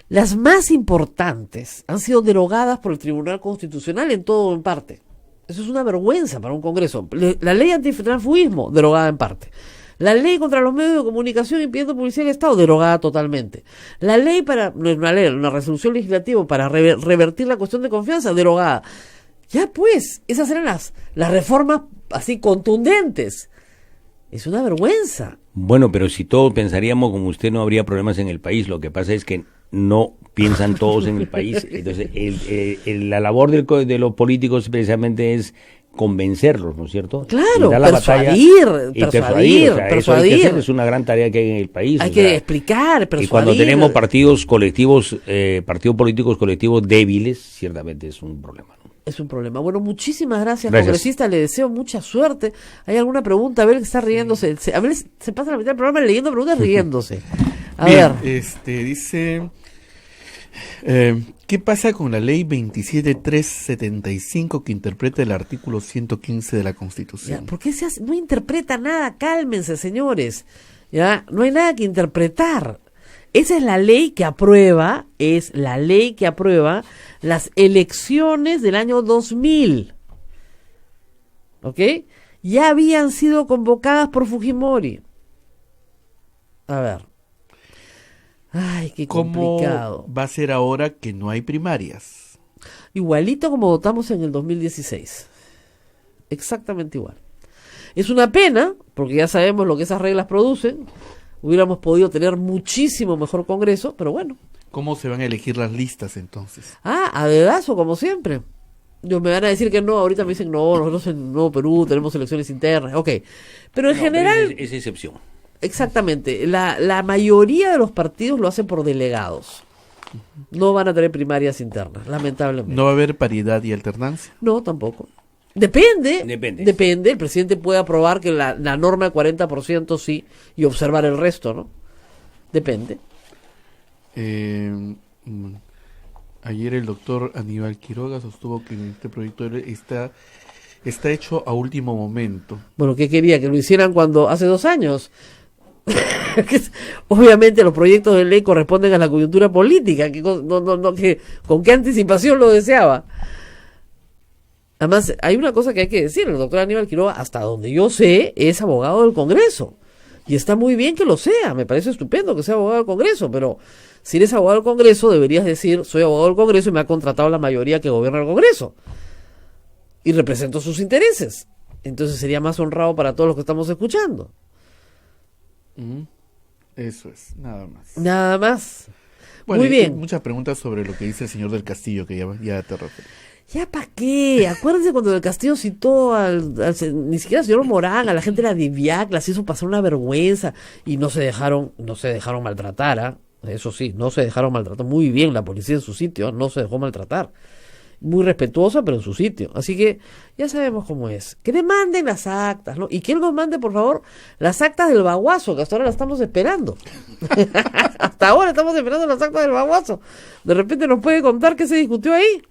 Las más importantes han sido derogadas por el Tribunal Constitucional en todo o en parte. Eso es una vergüenza para un Congreso. La ley antitransfugismo, derogada en parte. La ley contra los medios de comunicación impidiendo publicidad del Estado, derogada totalmente. La ley una resolución legislativa para revertir la cuestión de confianza, derogada. Ya pues, esas eran las reformas así contundentes. Es una vergüenza. Bueno, pero si todos pensaríamos como usted, no habría problemas en el país. Lo que pasa es que no piensan todos en el país. Entonces, la labor de los políticos precisamente es convencerlos, ¿no es cierto? Claro, persuadir. Eso hay que hacer, es una gran tarea que hay en el país. Hay que explicar, persuadir. Y cuando tenemos partidos colectivos, partidos políticos colectivos débiles, ciertamente es un problema, ¿no? Es un problema. Bueno, muchísimas gracias, congresista. Le deseo mucha suerte. ¿Hay alguna pregunta? A ver, que está riéndose. A ver, se pasa la mitad del programa leyendo preguntas riéndose. A ver. Dice... ¿qué pasa con la ley 27375 que interpreta el artículo 115 de la Constitución? Ya, ¿por qué no interpreta nada? Cálmense, señores. Ya, no hay nada que interpretar. Esa es la ley que aprueba, las elecciones del año 2000. ¿Ok? Ya habían sido convocadas por Fujimori. A ver. Ay, qué complicado. ¿Cómo va a ser ahora que no hay primarias? Igualito como votamos en el 2016. Exactamente igual. Es una pena, porque ya sabemos lo que esas reglas producen. Hubiéramos podido tener muchísimo mejor Congreso, pero bueno. ¿Cómo se van a elegir las listas entonces? A dedazo, como siempre. Me van a decir que no, ahorita me dicen no, nosotros en Nuevo Perú tenemos elecciones internas. Ok, pero en general... Es excepción. Exactamente, la mayoría de los partidos lo hacen por delegados. No van a tener primarias internas, lamentablemente. ¿No va a haber paridad y alternancia? No, tampoco. Depende. El presidente puede aprobar que la norma de 40% sí y observar el resto, ¿no? Depende. Ayer el doctor Aníbal Quiroga sostuvo que este proyecto está hecho a último momento. Bueno, ¿qué quería? ¿Que lo hicieran cuando hace 2 años? Obviamente los proyectos de ley corresponden a la coyuntura política. ¿Con qué anticipación lo deseaba? Además, hay una cosa que hay que decir. El doctor Aníbal Quiroga, hasta donde yo sé, es abogado del Congreso. Y está muy bien que lo sea. Me parece estupendo que sea abogado del Congreso. Pero si eres abogado del Congreso, deberías decir, soy abogado del Congreso y me ha contratado la mayoría que gobierna el Congreso. Y represento sus intereses. Entonces sería más honrado para todos los que estamos escuchando. Eso es, nada más. Nada más. Bueno, muy bien. Hay muchas preguntas sobre lo que dice el señor del Castillo, que ya te referí. ¿Ya para qué? Acuérdense cuando del Castillo citó ni siquiera al señor Morán, a la gente de la DIVIAC, las hizo pasar una vergüenza y no se dejaron maltratar, eso sí, no se dejaron maltratar. Muy bien la policía en su sitio, no se dejó maltratar. Muy respetuosa, pero en su sitio. Así que ya sabemos cómo es. Que le manden las actas, ¿no? Y que él nos mande, por favor, las actas del baguazo, que hasta ahora las estamos esperando. Hasta ahora estamos esperando las actas del baguazo. De repente nos puede contar qué se discutió ahí,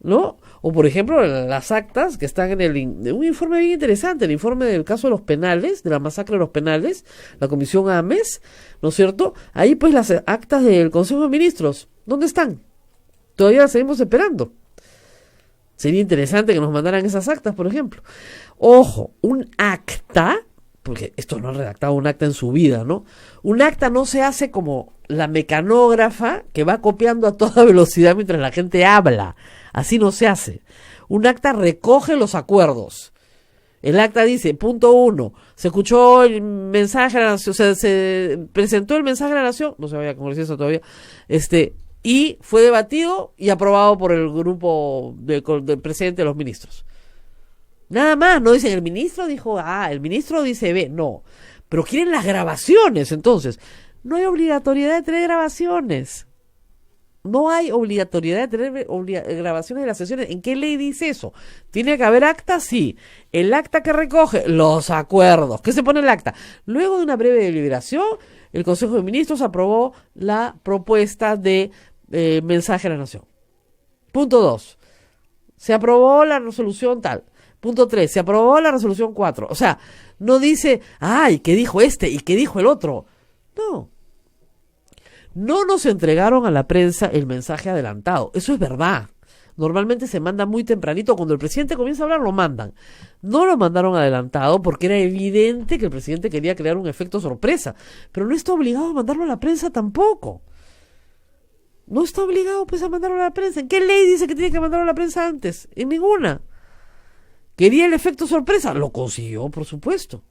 ¿no? O, por ejemplo, las actas que están en un informe bien interesante, el informe del caso de los penales, de la masacre de los penales, la comisión AMES, ¿no es cierto? Ahí, pues, las actas del Consejo de Ministros, ¿dónde están? Todavía las seguimos esperando. Sería interesante que nos mandaran esas actas, por ejemplo. Ojo, un acta, porque estos no han redactado un acta en su vida, ¿no? Un acta no se hace como la mecanógrafa que va copiando a toda velocidad mientras la gente habla. Así no se hace. Un acta recoge los acuerdos. El acta dice, punto 1, se escuchó el mensaje a la nación, se presentó el mensaje a la nación, no se vaya a congresista todavía, y fue debatido y aprobado por el grupo del presidente de los ministros. Nada más, no dicen el ministro dijo A, el ministro dice B, no. Pero quieren las grabaciones, entonces. No hay obligatoriedad de tener grabaciones. No hay obligatoriedad de tener grabaciones de las sesiones. ¿En qué ley dice eso? ¿Tiene que haber acta? Sí. El acta que recoge los acuerdos. ¿Qué se pone en el acta? Luego de una breve deliberación, el Consejo de Ministros aprobó la propuesta de mensaje a la nación. Punto 2. Se aprobó la resolución tal. Punto 3. Se aprobó la resolución 4. O sea, no dice, ay, ¿qué dijo este y qué dijo el otro? No. No nos entregaron a la prensa el mensaje adelantado. Eso es verdad. Normalmente se manda muy tempranito. Cuando el presidente comienza a hablar, lo mandan. No lo mandaron adelantado porque era evidente que el presidente quería crear un efecto sorpresa. Pero no está obligado a mandarlo a la prensa tampoco. No está obligado pues a mandarlo a la prensa. ¿En qué ley dice que tiene que mandarlo a la prensa antes? En ninguna. ¿Quería el efecto sorpresa? Lo consiguió, por supuesto.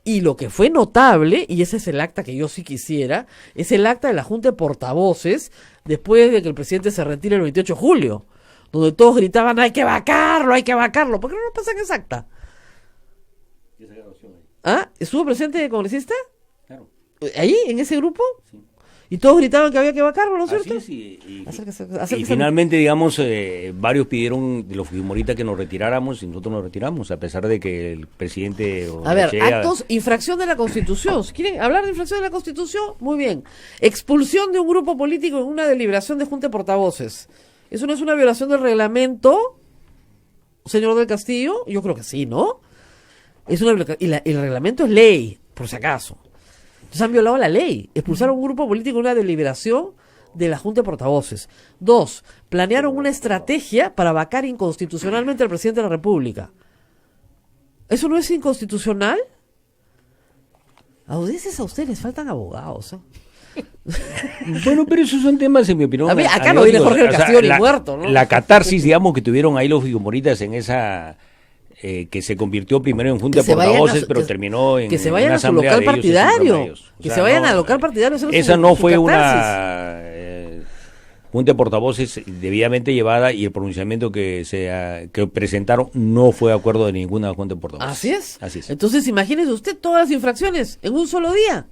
Y lo que fue notable, y ese es el acta que yo sí quisiera, es el acta de la Junta de Portavoces después de que el presidente se retire el 28 de julio, donde todos gritaban, hay que vacarlo, hay que vacarlo. ¿Por qué no nos pasan esa acta? ¿Ah? ¿Estuvo presente congresista? Claro. ¿Ahí, en ese grupo? Sí. Y todos gritaban que había que vacarlo, ¿no es cierto? Así es, Acérquese. y finalmente, digamos, varios pidieron de los fujimoristas que nos retiráramos y nosotros nos retiramos, a pesar de que el presidente... A ver, Orechea... actos, infracción de la Constitución. Si quieren hablar de infracción de la Constitución, muy bien. Expulsión de un grupo político en una deliberación de Junta de Portavoces. ¿Eso no es una violación del reglamento, señor del Castillo? Yo creo que sí, ¿no? Es una el reglamento es ley, por si acaso. Entonces han violado la ley. Expulsaron un grupo político en una deliberación de la Junta de Portavoces. 2. Planearon una estrategia para vacar inconstitucionalmente al presidente de la República. ¿Eso no es inconstitucional? A veces a ustedes les faltan abogados, ¿eh? Bueno, pero esos son temas, en mi opinión. A ver, acá no viene Jorge del Castillo ni muerto, ¿no? La catarsis, digamos, que tuvieron ahí los fujimoristas en esa... que se convirtió primero en Junta de Portavoces, pero terminó en que se vayan una a su asamblea local de partidario. ellos. Que se vayan al local partidario. Esa no fue una Junta de Portavoces debidamente llevada, y el pronunciamiento que presentaron no fue de acuerdo de ninguna Junta de Portavoces. Así es. Así es. Entonces, imagínese usted todas las infracciones en un solo día.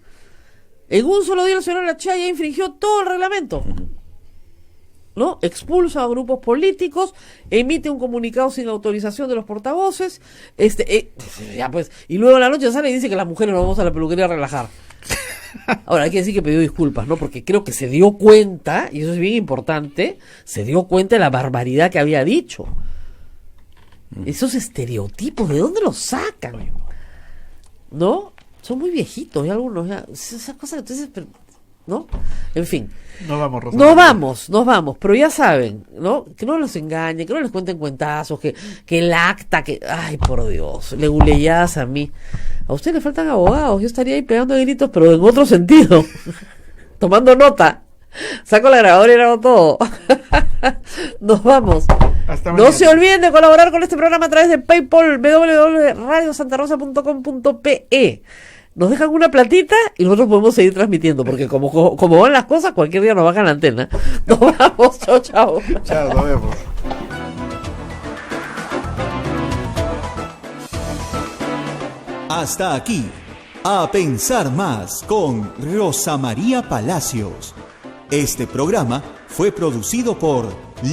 En un solo día el señor Orechea ya infringió todo el reglamento. ¿No? Expulsa a grupos políticos, emite un comunicado sin autorización de los portavoces, ya pues, y luego en la noche sale y dice que las mujeres nos vamos a la peluquería a relajar. Ahora, hay que decir que pidió disculpas, ¿no? Porque creo que se dio cuenta, y eso es bien importante, se dio cuenta de la barbaridad que había dicho. Esos estereotipos, ¿de dónde los sacan? ¿No? Son muy viejitos, y algunos, ya, esas cosas que entonces, ¿no? En fin. Nos vamos, Rosa. Nos vamos, pero ya saben, ¿no? Que no los engañen, que no les cuenten cuentazos, que el acta, que... Ay, por Dios, le guleyadas a mí. A usted le faltan abogados, yo estaría ahí pegando gritos, pero en otro sentido. Tomando nota. Saco la grabadora y grabo todo. Nos vamos. Hasta mañana. No se olviden de colaborar con este programa a través de PayPal, www.radiosantarosa.com.pe. Nos dejan una platita y nosotros podemos seguir transmitiendo, porque como van las cosas, cualquier día nos bajan la antena. Nos vamos, chao, chao. Chao, nos vemos. Hasta aquí, A Pensar Más con Rosa María Palacios. Este programa fue producido por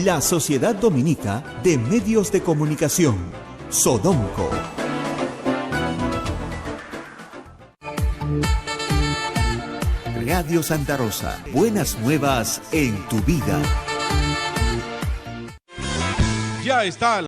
la Sociedad Dominica de Medios de Comunicación, Sodomco. Radio Santa Rosa, buenas nuevas en tu vida. Ya está